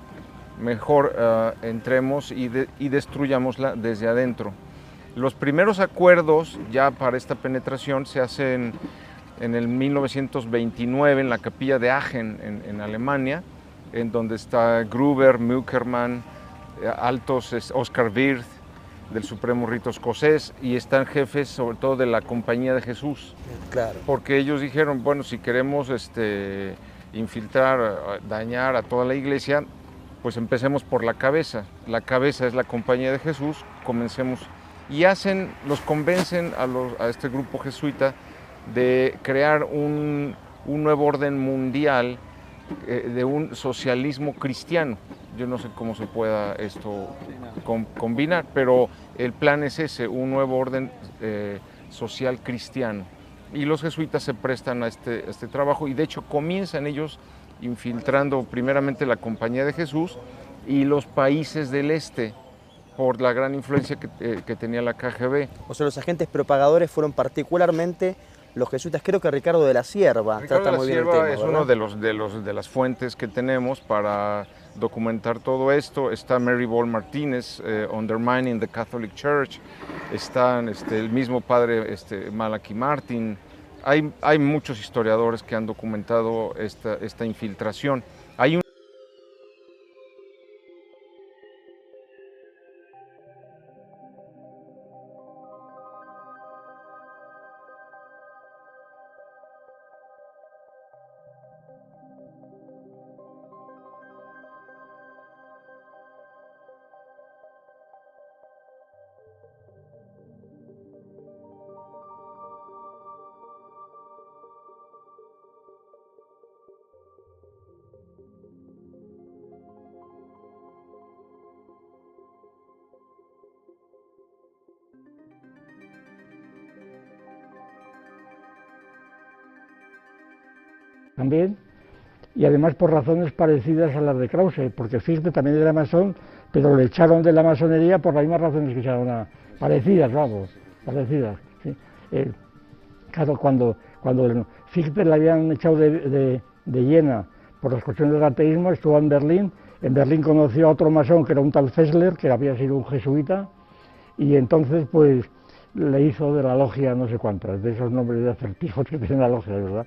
S8: mejor entremos y destruyámosla desde adentro. Los primeros acuerdos ya para esta penetración se hacen en el 1929 en la capilla de Aachen, en Alemania, en donde está Gruber, Mückermann, altos Oscar Wirth, del Supremo Rito Escocés, y están jefes sobre todo de la Compañía de Jesús.
S5: Claro. Porque
S8: ellos dijeron, bueno, si queremos infiltrar, dañar a toda la Iglesia, pues empecemos por la cabeza. La cabeza es la Compañía de Jesús, comencemos. Y los convencen a este grupo jesuita de crear un un nuevo orden mundial de un socialismo cristiano. Yo no sé cómo se pueda esto combinar, pero el plan es ese, un nuevo orden social cristiano. Y los jesuitas se prestan a este trabajo y de hecho comienzan ellos infiltrando primeramente la Compañía de Jesús y los países del este por la gran influencia que tenía la KGB.
S9: O sea, los agentes propagadores fueron particularmente los jesuitas. Creo que Ricardo de la Sierva trata muy bien el tema,
S8: es uno de las fuentes que tenemos para documentar todo esto. Está Mary Ball Martínez, Undermining the Catholic Church, está el mismo padre Malachi Martin. Hay muchos historiadores que han documentado esta infiltración. Hay un
S10: también, y además por razones parecidas a las de Krause, porque Fichte también era masón, pero le echaron de la masonería por las mismas razones que echaron parecidas, vamos, parecidas. ¿Sí? Claro, cuando Fichte le habían echado de Jena por las cuestiones del ateísmo, estuvo en Berlín conoció a otro masón que era un tal Fessler, que había sido un jesuita, y entonces pues le hizo de la logia no sé cuántas, de esos nombres de acertijos que tiene la logia, ¿verdad?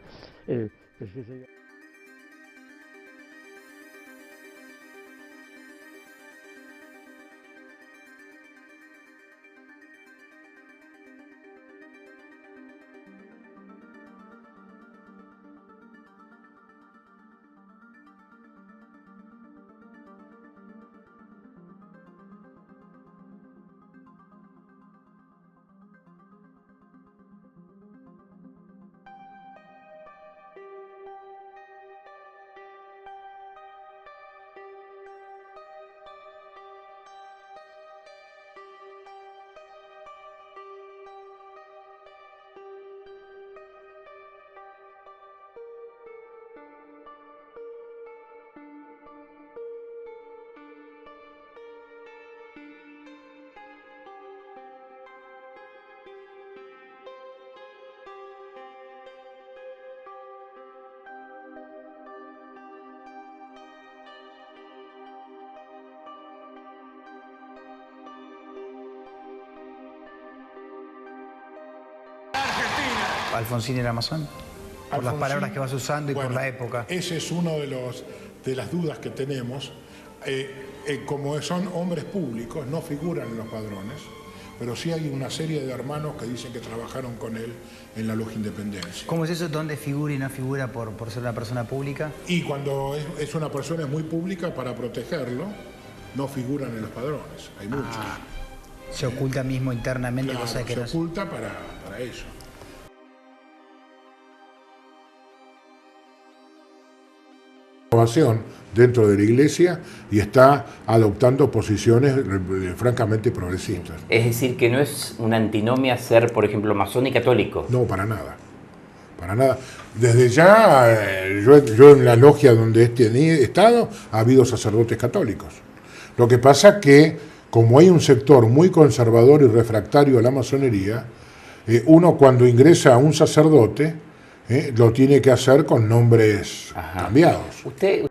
S3: Alfonsín era masón, por las palabras que vas usando y por la época.
S24: Ese es uno de las dudas que tenemos. Como son hombres públicos, no figuran en los padrones, pero sí hay una serie de hermanos que dicen que trabajaron con él en la Logia Independencia.
S3: ¿Cómo es eso? ¿Dónde figura y no figura por ser una persona pública?
S24: Y cuando es una persona muy pública, para protegerlo, no figuran en los padrones. Hay muchos.
S3: Se oculta mismo internamente,
S24: claro,
S3: cosa que
S24: se
S3: no
S24: oculta para eso. Dentro de la Iglesia y está adoptando posiciones francamente progresistas.
S11: Es decir, que no es una antinomia ser, por ejemplo, masón y católico.
S24: No, para nada. Para nada. Desde ya, yo en la logia donde he estado, ha habido sacerdotes católicos. Lo que pasa que, como hay un sector muy conservador y refractario a la masonería, uno cuando ingresa a un sacerdote, lo tiene que hacer con nombres cambiados.
S11: Usted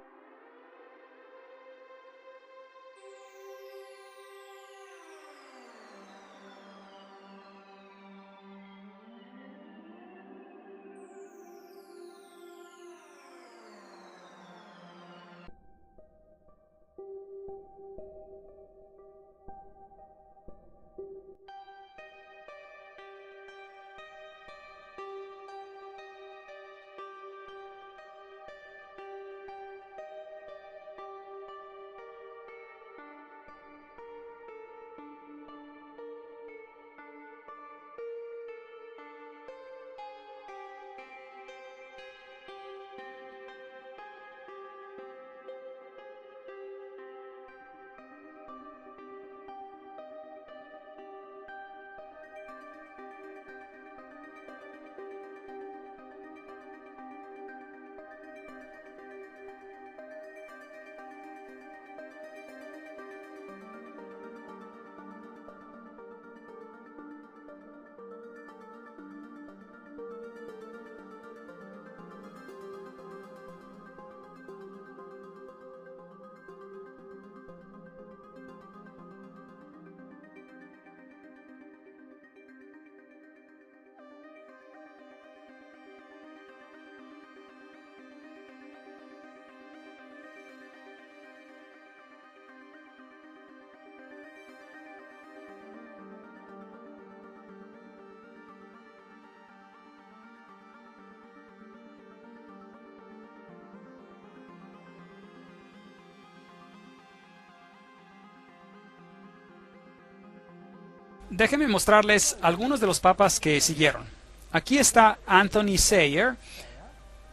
S12: déjenme mostrarles algunos de los papas que siguieron. Aquí está Anthony Sayer.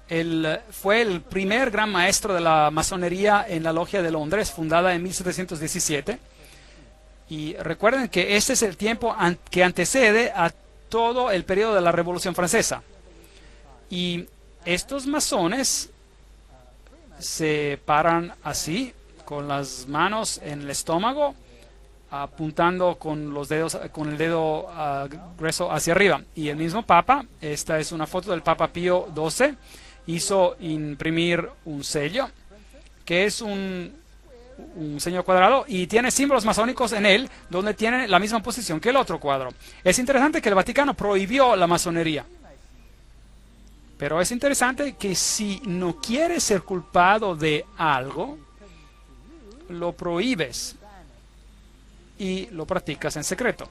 S12: Él fue el primer gran maestro de la masonería en la Logia de Londres, fundada en 1717. Y recuerden que este es el tiempo que antecede a todo el periodo de la Revolución Francesa. Y estos masones se paran así, con las manos en el estómago, apuntando con los dedos, con el dedo grueso hacia arriba. Y el mismo Papa, esta es una foto del Papa Pío XII, hizo imprimir un sello, que es un sello cuadrado, y tiene símbolos masónicos en él, donde tiene la misma posición que el otro cuadro. Es interesante que el Vaticano prohibió la masonería. Pero es interesante que si no quieres ser culpado de algo, lo prohíbes y lo practicas en secreto.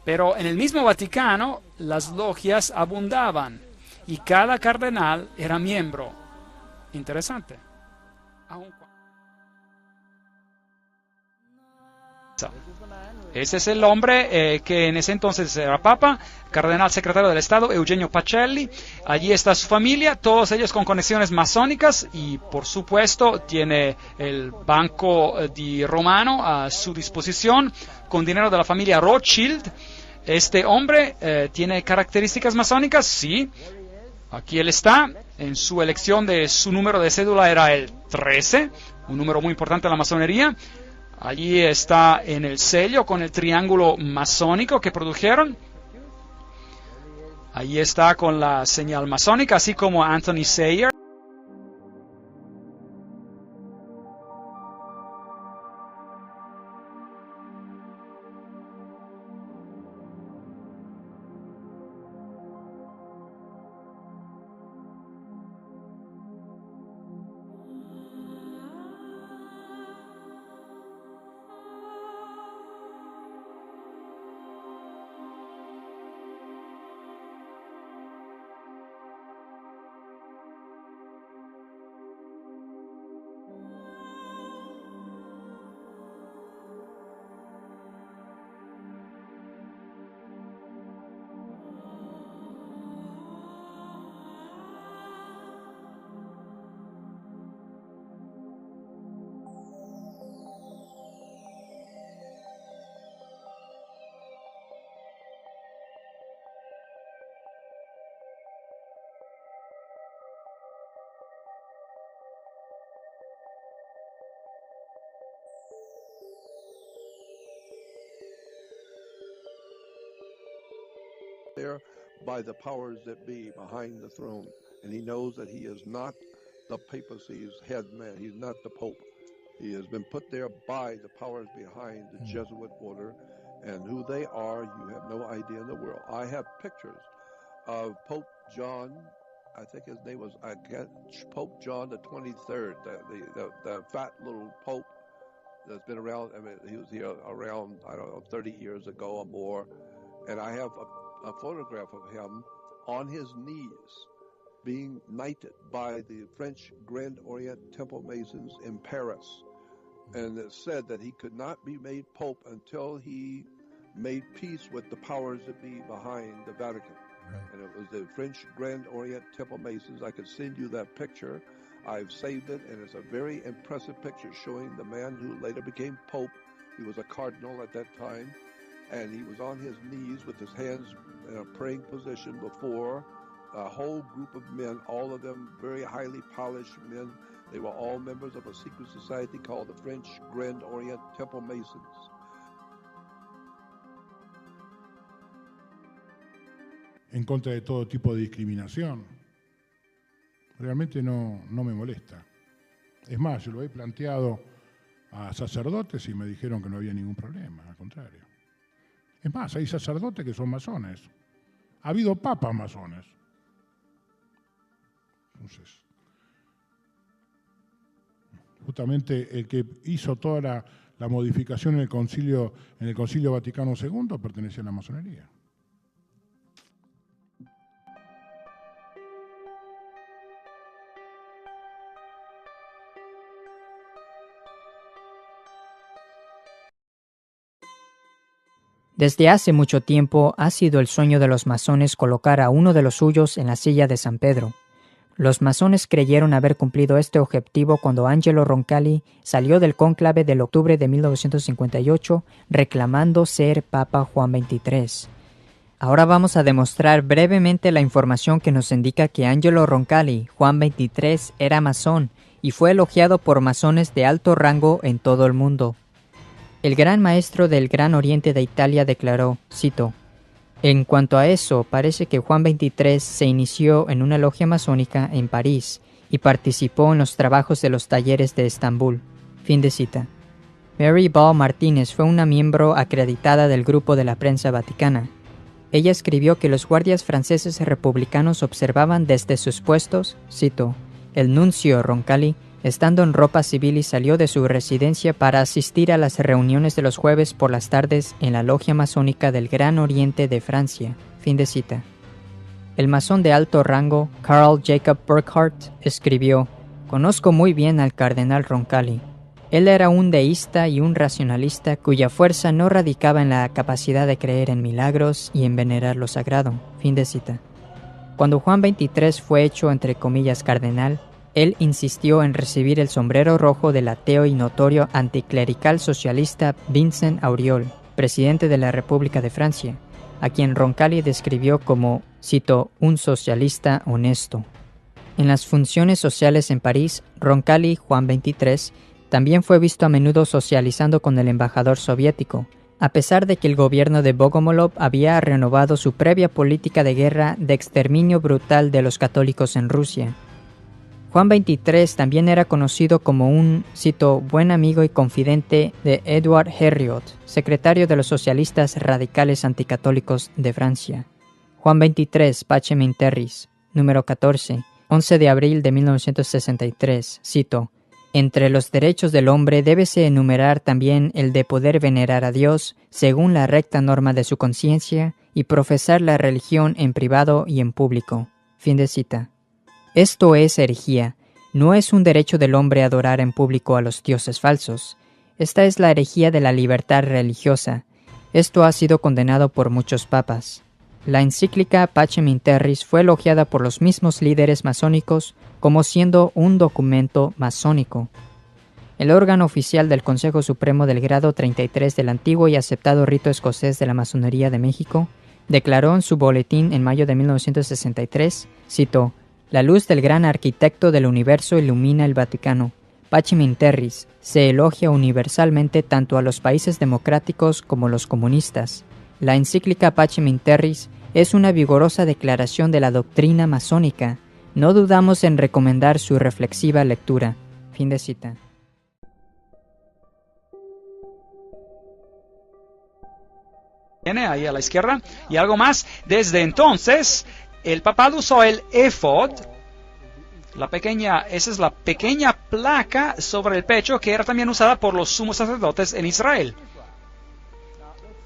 S12: Pero en el mismo Vaticano, las logias abundaban y cada cardenal era miembro. Interesante. Ese es el hombre que en ese entonces era papa, cardenal secretario del Estado, Eugenio Pacelli. Allí está su familia, todos ellos con conexiones masónicas, y por supuesto tiene el Banco di Romano a su disposición con dinero de la familia Rothschild. Este hombre tiene características masónicas, sí. Aquí él está, en su elección de su número de cédula era el 13, un número muy importante en la masonería. Allí está en el sello con el triángulo masónico que produjeron. Allí está con la señal masónica, así como Anthony Sayer.
S13: There by the powers that be behind the throne, and he knows that he is not the papacy's head man. He's not the Pope. He has been put there by the powers behind the Jesuit order, and who they are, you have no idea in the world. I have pictures of Pope John. I think his name was Pope John the 23rd, the fat little Pope that's been around. I mean, he was here around, I don't know, 30 years ago or more, and I have a photograph of him on his knees being knighted by the French Grand Orient Temple Masons in Paris. And it said that he could not be made Pope until he made peace with the powers that be behind the Vatican. Right. And it was the French Grand Orient Temple Masons. I could send you that picture. I've saved it, and it's a very impressive picture showing the man who later became Pope. He was a cardinal at that time, and he was on his knees with his hands in a praying position before a whole group of men, all of them very highly polished men. They were all members of a secret society called the French Grand Orient Temple Masons.
S24: En contra de todo tipo de discriminación. Realmente no me molesta. Es más, yo lo he planteado a sacerdotes y me dijeron que no había ningún problema, al contrario. Es más, hay sacerdotes que son masones. Ha habido papas masones. Entonces, justamente el que hizo toda la modificación en el Concilio Vaticano II pertenecía a la masonería.
S14: Desde hace mucho tiempo ha sido el sueño de los masones colocar a uno de los suyos en la silla de San Pedro. Los masones creyeron haber cumplido este objetivo cuando Angelo Roncalli salió del cónclave del octubre de 1958 reclamando ser Papa Juan XXIII. Ahora vamos a demostrar brevemente la información que nos indica que Angelo Roncalli, Juan XXIII, era masón y fue elogiado por masones de alto rango en todo el mundo. El gran maestro del Gran Oriente de Italia declaró, cito, en cuanto a eso, parece que Juan XXIII se inició en una logia masónica en París y participó en los trabajos de los talleres de Estambul. Fin de cita. Mary Ball Martínez fue una miembro acreditada del grupo de la prensa vaticana. Ella escribió que los guardias franceses republicanos observaban desde sus puestos, cito, el nuncio Roncalli, estando en ropa civil y salió de su residencia para asistir a las reuniones de los jueves por las tardes en la logia masónica del Gran Oriente de Francia. Fin de cita. El masón de alto rango, Carl Jacob Burckhardt, escribió, conozco muy bien al cardenal Roncalli. Él era un deísta y un racionalista cuya fuerza no radicaba en la capacidad de creer en milagros y en venerar lo sagrado. Fin de cita. Cuando Juan XXIII fue hecho entre comillas cardenal, él insistió en recibir el sombrero rojo del ateo y notorio anticlerical socialista Vincent Auriol, presidente de la República de Francia, a quien Roncalli describió como, cito, un socialista honesto. En las funciones sociales en París, Roncalli, Juan XXIII, también fue visto a menudo socializando con el embajador soviético, a pesar de que el gobierno de Bogomolov había renovado su previa política de guerra de exterminio brutal de los católicos en Rusia. Juan XXIII también era conocido como un, cito, buen amigo y confidente de Edouard Herriot, secretario de los socialistas radicales anticatólicos de Francia. Juan XXIII, Pacem in Terris, número 14, 11 de abril de 1963, cito, entre los derechos del hombre débese enumerar también el de poder venerar a Dios según la recta norma de su conciencia y profesar la religión en privado y en público. Fin de cita. Esto es herejía. No es un derecho del hombre adorar en público a los dioses falsos. Esta es la herejía de la libertad religiosa. Esto ha sido condenado por muchos papas. La encíclica Pacem in Terris fue elogiada por los mismos líderes masónicos como siendo un documento masónico. El órgano oficial del Consejo Supremo del Grado 33 del antiguo y aceptado rito escocés de la Masonería de México declaró en su boletín en mayo de 1963, cito, la luz del gran arquitecto del universo ilumina el Vaticano. Pacem in Terris se elogia universalmente tanto a los países democráticos como los comunistas. La encíclica Pacem in Terris es una vigorosa declaración de la doctrina masónica. No dudamos en recomendar su reflexiva lectura. Fin de cita.
S12: Viene ahí a la izquierda. Y algo más. Desde entonces, el papado usó el éfod. Esa es la pequeña placa sobre el pecho que era también usada por los sumos sacerdotes en Israel.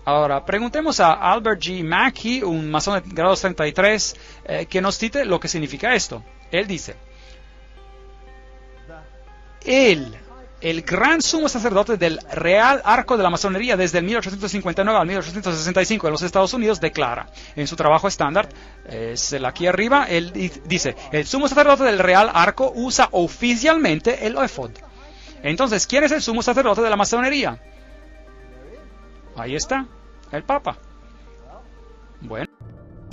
S12: Ahora, preguntemos a Albert G. Mackey, un masón de grado 33, que nos cite lo que significa esto. Él dice, el gran sumo sacerdote del Real Arco de la Masonería desde el 1859 al 1865 en los Estados Unidos declara, en su trabajo estándar, aquí arriba, él dice, el sumo sacerdote del Real Arco usa oficialmente el éfod. Entonces, ¿quién es el sumo sacerdote de la masonería? Ahí está, el Papa. Bueno.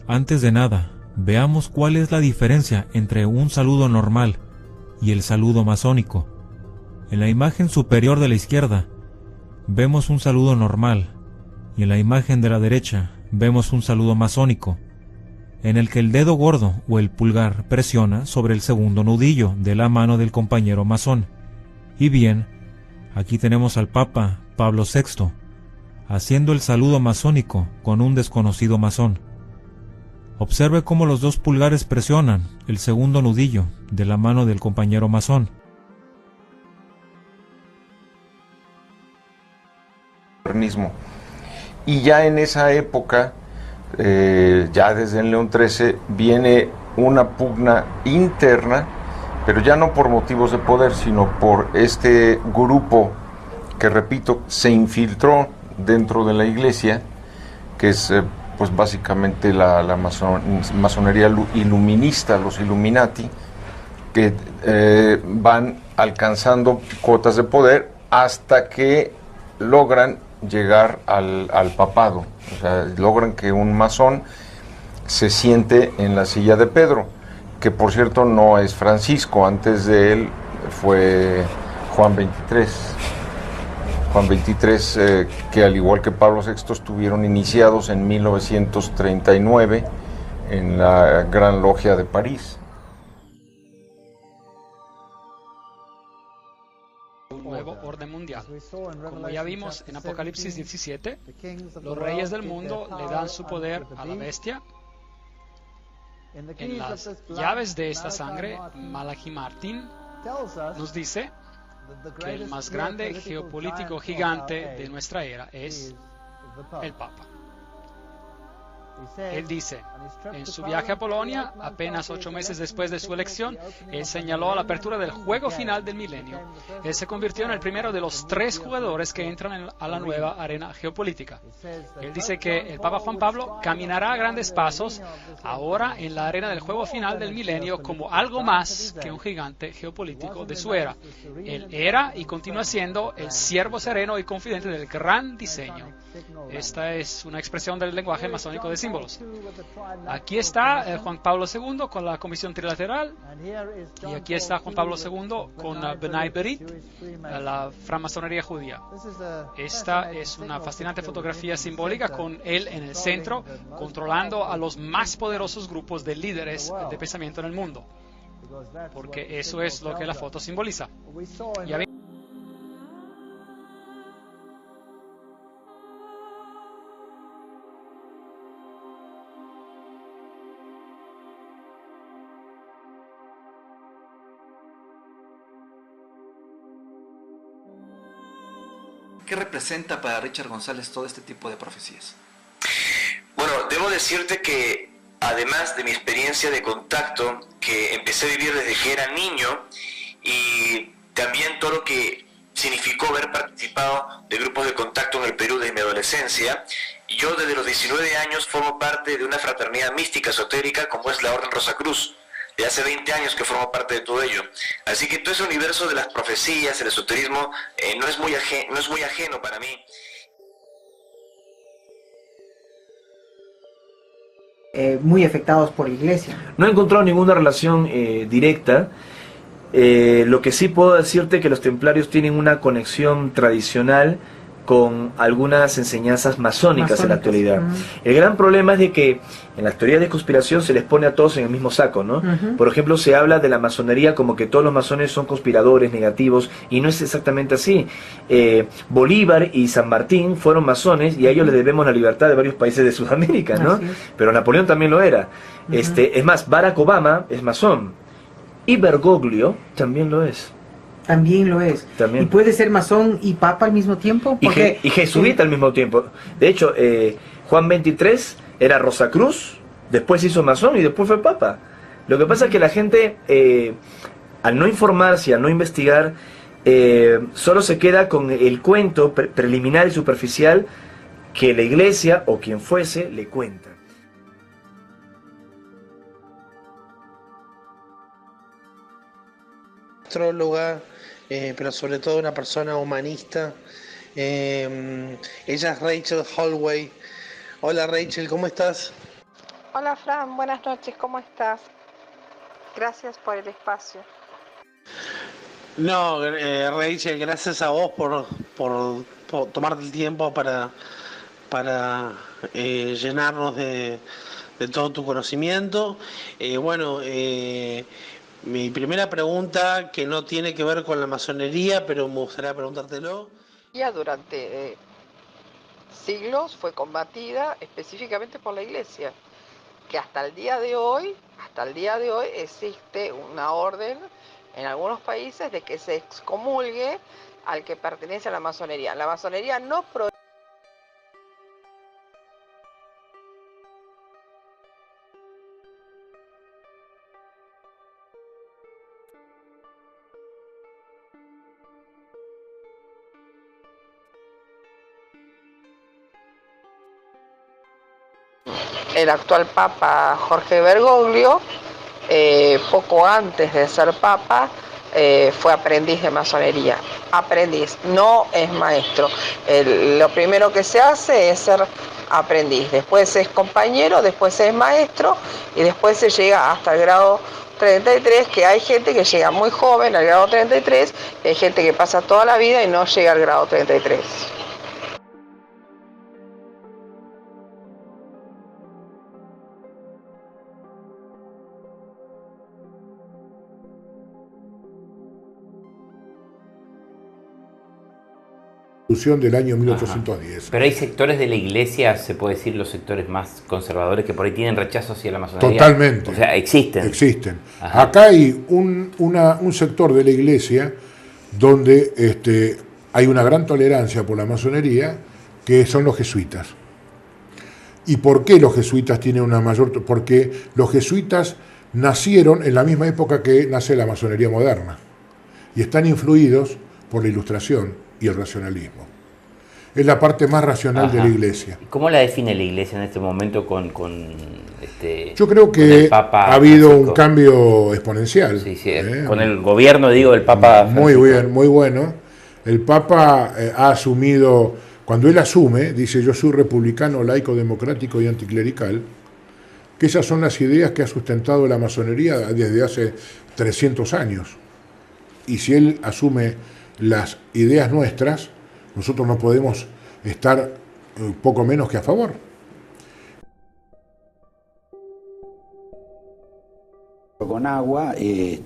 S15: Antes de nada, veamos cuál es la diferencia entre un saludo normal y el saludo masónico. En la imagen superior de la izquierda, vemos un saludo normal, y en la imagen de la derecha, vemos un saludo masónico, en el que el dedo gordo o el pulgar presiona sobre el segundo nudillo de la mano del compañero masón. Y bien, aquí tenemos al Papa Pablo VI, haciendo el saludo masónico con un desconocido masón. Observe cómo los dos pulgares presionan el segundo nudillo de la mano del compañero masón.
S8: Y ya en esa época, ya desde el León XIII, viene una pugna interna, pero ya no por motivos de poder, sino por este grupo que, repito, se infiltró dentro de la iglesia que es pues básicamente la masonería iluminista, los Illuminati, que van alcanzando cotas de poder hasta que logran llegar al papado, o sea, logran que un masón se siente en la silla de Pedro, que por cierto no es Francisco, antes de él fue Juan XXIII. Juan XXIII, que al igual que Pablo VI estuvieron iniciados en 1939 en la Gran Logia de París.
S12: Nuevo orden mundial. Como ya vimos en Apocalipsis 17, los reyes del mundo le dan su poder a la bestia. En las llaves de esta sangre, Malachi Martín nos dice que el más grande geopolítico gigante de nuestra era es el Papa. Él dice, en su viaje a Polonia, apenas 8 meses después de su elección, él señaló la apertura del juego final del milenio. Él se convirtió en el primero de los 3 jugadores que entran a la nueva arena geopolítica. Él dice que el Papa Juan Pablo caminará a grandes pasos ahora en la arena del juego final del milenio como algo más que un gigante geopolítico de su era. Él era y continúa siendo el siervo sereno y confidente del gran diseño. Esta es una expresión del lenguaje masónico de símbolos. Aquí está Juan Pablo II con la Comisión Trilateral, y aquí está Juan Pablo II con B'nai B'rith, la francmasonería judía. Esta es una fascinante fotografía simbólica con él en el centro, controlando a los más poderosos grupos de líderes de pensamiento en el mundo, porque eso es lo que la foto simboliza.
S16: ¿Qué representa para Richard González todo este tipo de profecías?
S17: Bueno, debo decirte que además de mi experiencia de contacto que empecé a vivir desde que era niño, y también todo lo que significó haber participado de grupos de contacto en el Perú desde mi adolescencia, yo desde los 19 años formo parte de una fraternidad mística esotérica como es la Orden Rosacruz. De hace 20 años que formo parte de todo ello. Así que todo ese universo de las profecías, el esoterismo, no es muy ajeno para mí.
S19: Muy afectados por la iglesia.
S20: No he encontrado ninguna relación directa. Lo que sí puedo decirte es que los templarios tienen una conexión tradicional con algunas enseñanzas masónicas en la actualidad. El gran problema es de que en las teorías de conspiración se les pone a todos en el mismo saco, ¿no? Por ejemplo, se habla de la masonería como que todos los masones son conspiradores, negativos, y no es exactamente así. Bolívar y San Martín fueron masones y a ellos les debemos la libertad de varios países de Sudamérica, ¿no? Pero Napoleón también lo era. Es más, Barack Obama es masón y Bergoglio también lo es.
S19: También lo es.
S20: También.
S19: ¿Y puede ser masón y papa al mismo tiempo?
S20: Porque, y jesuita al mismo tiempo. De hecho, Juan XXIII era Rosacruz, después hizo masón y después fue papa. Lo que pasa es que la gente, al no informarse, al no investigar, solo se queda con el cuento preliminar y superficial que la iglesia o quien fuese le cuenta.
S21: Astróloga, pero sobre todo una persona humanista. Ella es Rachel Holloway. Hola Rachel, ¿cómo estás?
S26: Hola Fran, buenas noches, ¿cómo estás? Gracias por el espacio.
S21: No, Rachel, gracias a vos por tomarte el tiempo para llenarnos de todo tu conocimiento. Mi primera pregunta, que no tiene que ver con la masonería, pero me gustaría preguntártelo.
S26: Ya durante siglos fue combatida específicamente por la Iglesia, que hasta el día de hoy existe una orden en algunos países de que se excomulgue al que pertenece a la masonería. La masonería no prohíbe. el actual Papa Jorge Bergoglio, poco antes de ser Papa, fue aprendiz de masonería. Aprendiz, no es maestro. Lo primero que se hace es ser aprendiz, después es compañero, después es maestro y después se llega hasta el grado 33, que hay gente que llega muy joven al grado 33, y hay gente que pasa toda la vida y no llega al grado 33.
S24: Del año 1810.
S11: Pero hay sectores de la iglesia, se puede decir los sectores más conservadores, que por ahí tienen rechazo hacia la masonería.
S24: Totalmente.
S11: O sea, existen.
S24: Existen.
S11: Ajá.
S24: Acá hay un sector de la iglesia donde hay una gran tolerancia por la masonería, que son los jesuitas. ¿Y por qué los jesuitas tienen una mayor? Porque los jesuitas nacieron en la misma época que nace la masonería moderna y están influidos por la Ilustración y el racionalismo. Es la parte más racional de la iglesia.
S11: ¿Cómo la define la iglesia en este momento
S24: Yo creo que ha habido un cambio exponencial.
S11: Sí, con el gobierno, del Papa Francisco.
S24: Muy bien, muy bueno. El Papa ha asumido, cuando él asume, dice: yo soy republicano, laico, democrático y anticlerical, que esas son las ideas que ha sustentado la masonería desde hace 300 años. Y si él asume las ideas nuestras, nosotros no podemos estar poco menos que a favor.
S1: Con agua y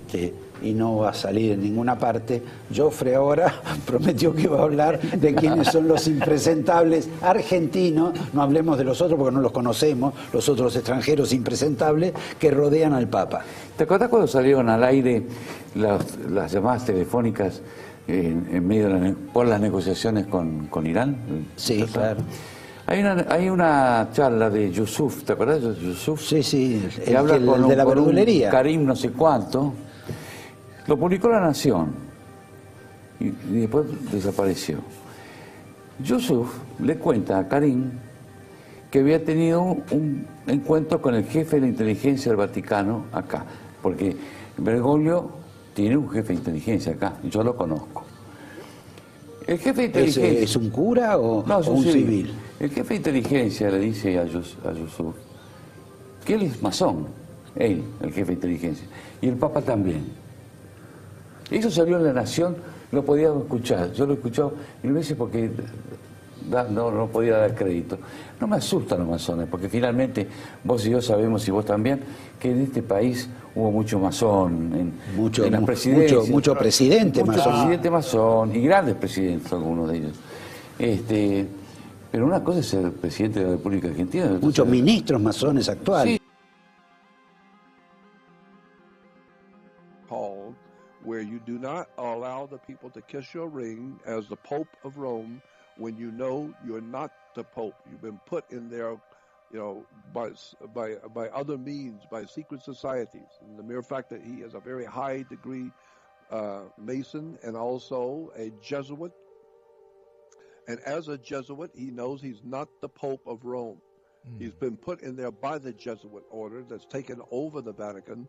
S1: no va a salir en ninguna parte. Joffre ahora prometió que va a hablar de quiénes son los impresentables argentinos, no hablemos de los otros porque no los conocemos, los otros extranjeros impresentables que rodean al Papa.
S2: ¿Te acuerdas cuando salieron al aire las llamadas telefónicas en medio por las negociaciones con Irán?
S1: Sí, claro.
S2: Hay una charla de Yusuf, ¿te acuerdas de Yusuf?
S1: Sí,
S2: que habla
S1: el de la verdulería.
S2: Karim no sé cuánto. Lo publicó La Nación y después desapareció. Yusuf le cuenta a Karim que había tenido un encuentro con el jefe de la inteligencia del Vaticano acá, porque Bergoglio tiene un jefe de inteligencia acá, yo lo conozco. El jefe de inteligencia...
S1: ¿Es un cura o un civil?
S2: El jefe de inteligencia le dice a Yusuf que él es masón, él, el jefe de inteligencia, y el Papa también. Eso salió en La Nación, lo podía escuchar, yo lo he escuchado mil veces porque no podía dar crédito. No me asustan los masones, porque finalmente vos y yo sabemos, y vos también, que en este país hubo mucho masón, en las presidencias.
S1: Mucho presidente
S2: masón.
S1: masón.
S2: Presidente masón, y grandes presidentes algunos de ellos. Pero una cosa es ser presidente de la República Argentina.
S1: Muchos ministros masones actuales.
S2: Sí.
S13: Where you do not allow the people to kiss your ring as the Pope of Rome when you know you're not the Pope. You've been put in there, by other means, by secret societies. And the mere fact that he is a very high degree Mason and also a Jesuit. And as a Jesuit, he knows he's not the Pope of Rome. He's been put in there by the Jesuit order that's taken over the Vatican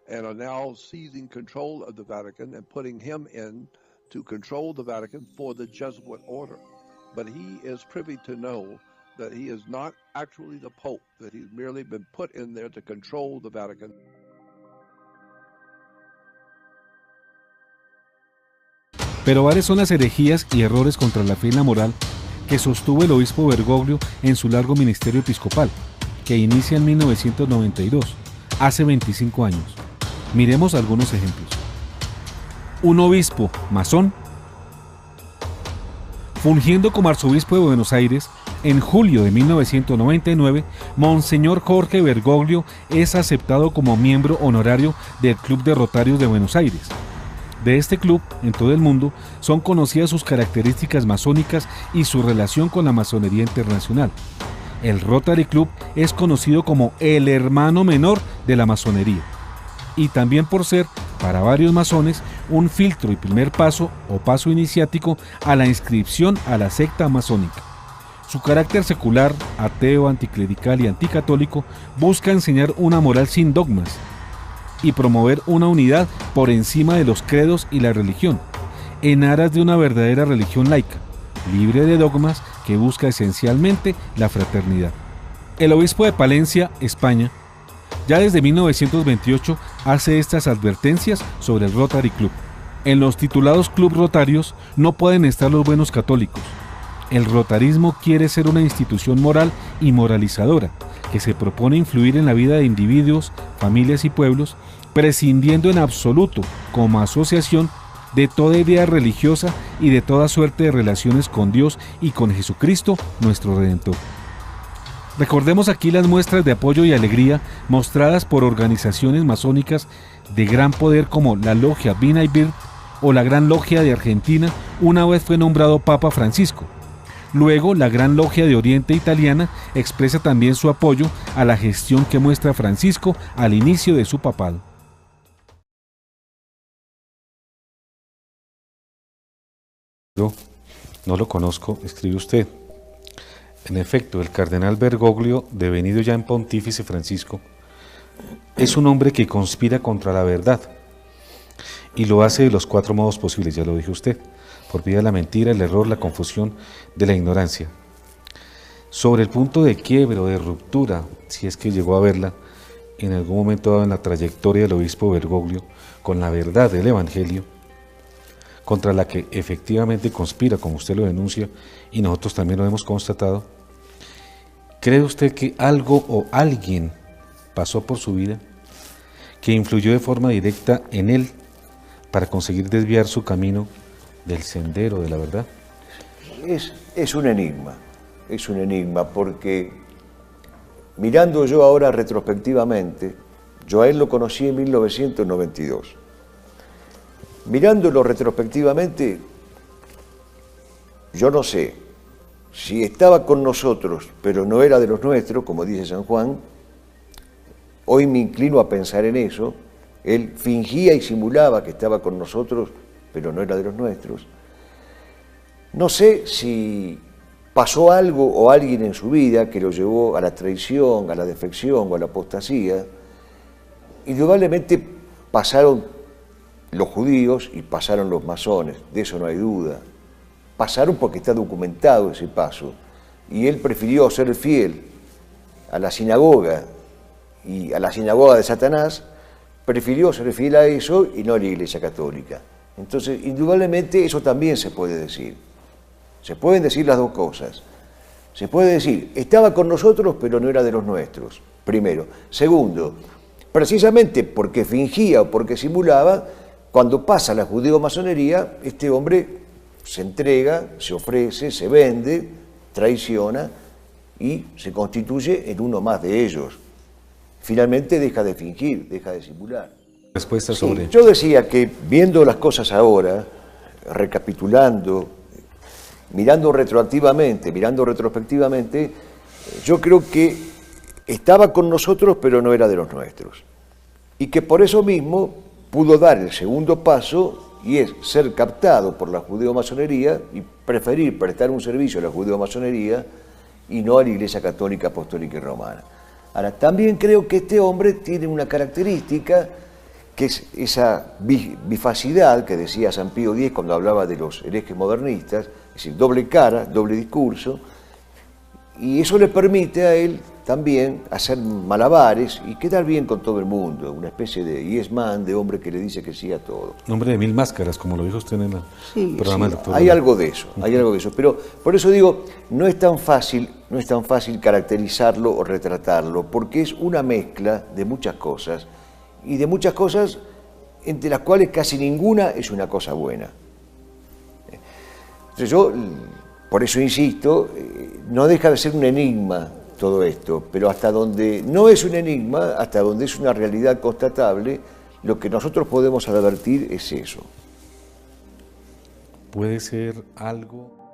S13: and are now seizing control of the Vatican and putting him in to control the Vatican for the Jesuit order. But he is privy to know that he is not actually the Pope, that he's merely been put in there to control the Vatican.
S4: Pero varias son las herejías y errores contra la fe y la moral que sostuvo el obispo Bergoglio en su largo ministerio episcopal, que inicia en 1992, hace 25 años. Miremos algunos ejemplos. Un obispo masón, fungiendo como arzobispo de Buenos Aires, en julio de 1999, Monseñor Jorge Bergoglio es aceptado como miembro honorario del Club de Rotarios de Buenos Aires. De este club, en todo el mundo, son conocidas sus características masónicas y su relación con la masonería internacional. El Rotary Club es conocido como el hermano menor de la masonería, y también por ser, para varios masones, un filtro y primer paso o paso iniciático a la inscripción a la secta masónica. Su carácter secular, ateo, anticlerical y anticatólico busca enseñar una moral sin dogmas y promover una unidad por encima de los credos y la religión, en aras de una verdadera religión laica, libre de dogmas, que busca esencialmente la fraternidad. El obispo de Palencia, España, ya desde 1928 hace estas advertencias sobre el Rotary Club. En los titulados club rotarios no pueden estar los buenos católicos. El rotarismo quiere ser una institución moral y moralizadora, que se propone influir en la vida de individuos, familias y pueblos, prescindiendo en absoluto, como asociación, de toda idea religiosa y de toda suerte de relaciones con Dios y con Jesucristo, nuestro Redentor. Recordemos aquí las muestras de apoyo y alegría mostradas por organizaciones masónicas de gran poder como la Logia Vina y Bird o la Gran Logia de Argentina, una vez fue nombrado Papa Francisco. Luego, la Gran Logia de Oriente Italiana expresa también su apoyo a la gestión que muestra Francisco al inicio de su papado. Yo no lo conozco, escribe usted. En efecto, el cardenal Bergoglio, devenido ya en pontífice Francisco, es un hombre que conspira contra la verdad y lo hace de los 4 modos posibles, ya lo dijo usted, por vía de la mentira, el error, la confusión, de la ignorancia. Sobre el punto de quiebre o de ruptura, si es que llegó a verla en algún momento dado en la trayectoria del obispo Bergoglio con la verdad del Evangelio, contra la que efectivamente conspira, como usted lo denuncia, y nosotros también lo hemos constatado, ¿cree usted que algo o alguien pasó por su vida que influyó de forma directa en él para conseguir desviar su camino del sendero de la verdad?
S6: Es un enigma porque mirando yo ahora retrospectivamente, yo a él lo conocí en 1992. Mirándolo retrospectivamente, yo no sé si estaba con nosotros, pero no era de los nuestros, como dice San Juan. Hoy me inclino a pensar en eso. Él fingía y simulaba que estaba con nosotros, pero no era de los nuestros. No sé si pasó algo o alguien en su vida que lo llevó a la traición, a la defección o a la apostasía. Indudablemente pasaron los judíos y pasaron los masones, de eso no hay duda. Pasaron porque está documentado ese paso. Y él prefirió ser fiel a la sinagoga y a la sinagoga de Satanás, prefirió ser fiel a eso y no a la Iglesia Católica. Entonces, indudablemente eso también se puede decir. Se pueden decir las dos cosas. Se puede decir, estaba con nosotros pero no era de los nuestros, primero. Segundo, precisamente porque fingía o porque simulaba, cuando pasa la judeo-masonería, este hombre se entrega, se ofrece, se vende, traiciona y se constituye en uno más de ellos. Finalmente deja de fingir, deja de simular.
S4: Respuesta sobre...
S6: Yo decía que viendo las cosas ahora, recapitulando, mirando retroactivamente, mirando retrospectivamente, yo creo que estaba con nosotros pero no era de los nuestros. Y que por eso mismo pudo dar el segundo paso y es ser captado por la judeo-masonería y preferir prestar un servicio a la judeo-masonería y no a la Iglesia Católica, Apostólica y Romana. Ahora, también creo que este hombre tiene una característica que es esa bifacidad que decía San Pío X cuando hablaba de los herejes modernistas, es decir, doble cara, doble discurso, y eso le permite a él también hacer malabares y quedar bien con todo el mundo, una especie de yes man, de hombre que le dice que sí a todo.
S4: Hombre de 1000 máscaras, como lo dijo usted en el programa del doctor.
S6: Hay algo de eso, pero por eso digo, no es tan fácil caracterizarlo o retratarlo, porque es una mezcla de muchas cosas, y de muchas cosas entre las cuales casi ninguna es una cosa buena. Entonces yo, por eso insisto, no deja de ser un enigma todo esto, pero hasta donde no es un enigma, hasta donde es una realidad constatable, lo que nosotros podemos advertir es eso.
S4: Puede ser algo...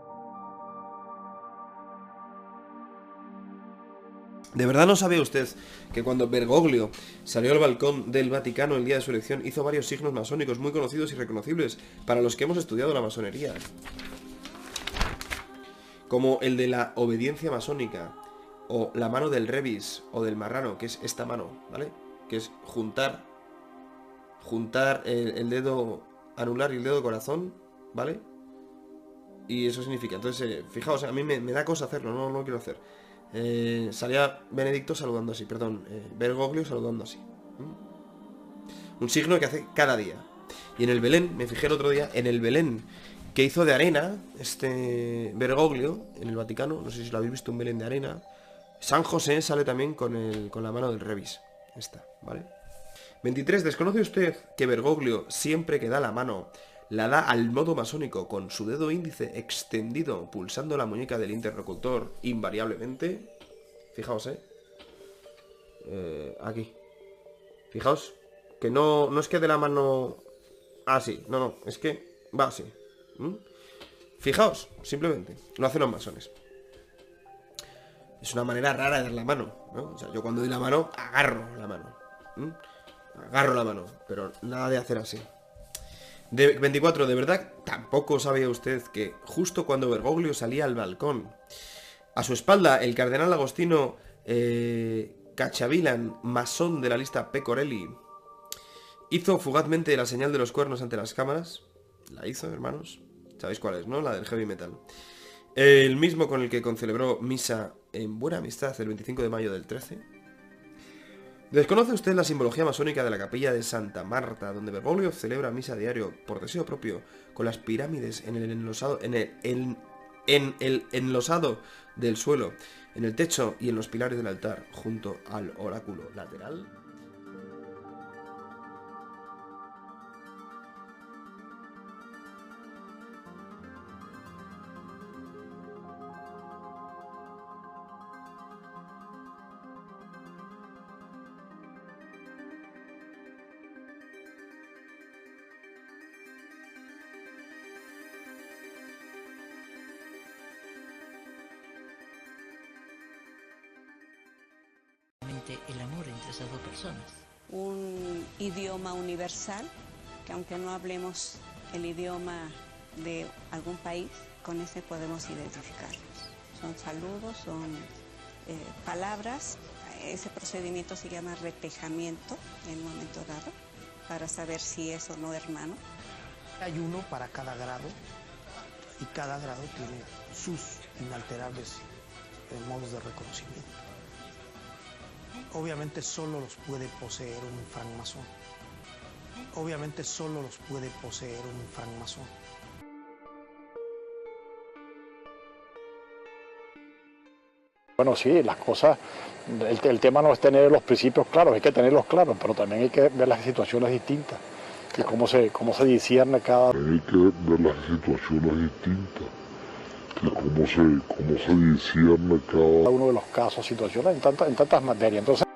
S7: ¿De verdad no sabe usted que cuando Bergoglio salió al balcón del Vaticano el día de su elección hizo varios signos masónicos muy conocidos y reconocibles para los que hemos estudiado la masonería? como el de la obediencia masónica, o la mano del Revis, o del marrano, que es esta mano, ¿vale? Que es juntar el dedo anular y el dedo corazón, ¿vale? Y eso significa, entonces, fijaos, a mí me da cosa hacerlo, no lo quiero hacer. Salía Benedicto saludando así, perdón, Bergoglio saludando así. Un signo que hace cada día. Y en el Belén, me fijé el otro día, en el Belén que hizo de arena, Bergoglio, en el Vaticano, no sé si lo habéis visto, un Belén de arena. San José sale también con la mano del Revis. Esta, ¿vale? 23. ¿Desconoce usted que Bergoglio, siempre que da la mano, la da al modo masónico con su dedo índice extendido, pulsando la muñeca del interlocutor invariablemente? Fijaos, aquí. Fijaos, que no es que de la mano así, no, es que va así. Fijaos, simplemente, lo hacen los masones. Es una manera rara de dar la mano, ¿no? O sea, yo cuando doy la mano, agarro la mano. Agarro la mano, pero nada de hacer así. 24. ¿De verdad tampoco sabía usted que justo cuando Bergoglio salía al balcón, a su espalda el cardenal Agostino Cachavilan, masón de la lista Pecorelli, hizo fugazmente la señal de los cuernos ante las cámaras? La hizo, hermanos. ¿Sabéis cuál es, no? La del heavy metal. El mismo con el que concelebró misa en buena amistad el 25 de mayo del 13. ¿Desconoce usted la simbología masónica de la capilla de Santa Marta, donde Bergoglio celebra misa diario por deseo propio, con las pirámides en el enlosado del suelo, en el techo y en los pilares del altar, junto al oráculo lateral?
S5: El amor entre esas dos personas.
S9: Un idioma universal, que aunque no hablemos el idioma de algún país, con ese podemos identificarlos. Son saludos, son palabras. Ese procedimiento se llama repejamiento en un momento dado, para saber si es o no hermano.
S18: Hay uno para cada grado, y cada grado tiene sus inalterables modos de reconocimiento. Obviamente solo los puede poseer un francmasón. Obviamente solo los puede poseer un francmasón.
S22: Bueno, sí, las cosas, el tema no es tener los principios claros, hay que tenerlos claros, pero también hay que ver las situaciones distintas, que cómo se discierne cada...
S23: Hay que ver las situaciones distintas, que cómo se discierne cada
S22: uno de los casos, situaciones, en tantas materias. Entonces,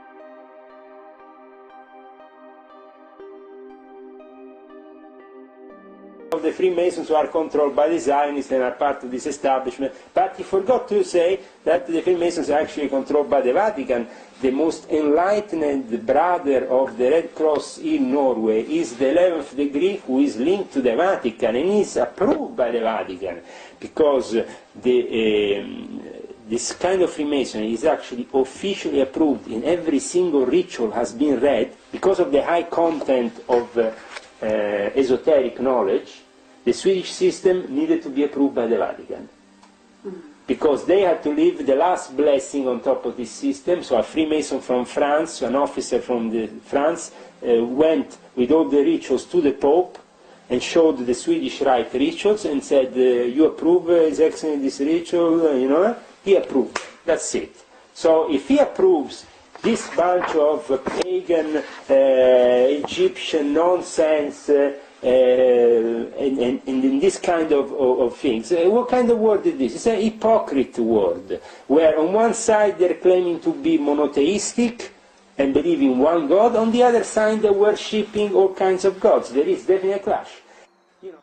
S25: the Freemasons are controlled by the Zionists and are part of this establishment, but he forgot to say that the Freemasons are actually controlled by the Vatican. The most enlightened brother of the Red Cross in Norway is the 11th degree, who is linked to the Vatican and is approved by the Vatican, because this kind of Freemasonry is actually officially approved in every single ritual has been read, because of the high content of esoteric knowledge. The Swedish system needed to be approved by the Vatican, because they had to leave the last blessing on top of this system. So a Freemason from France, an officer from France, went with all the rituals to the Pope and showed the Swedish Rite rituals and said, you approve, His Excellency, this ritual, you know? He approved. That's it. So if he approves this bunch of pagan Egyptian nonsense and in this kind of things, what kind of word is this? It's a hypocrite word, where on one side they're claiming to be monotheistic and believe in one God, on the other side they're worshipping all kinds of gods. There is definitely a clash. You know.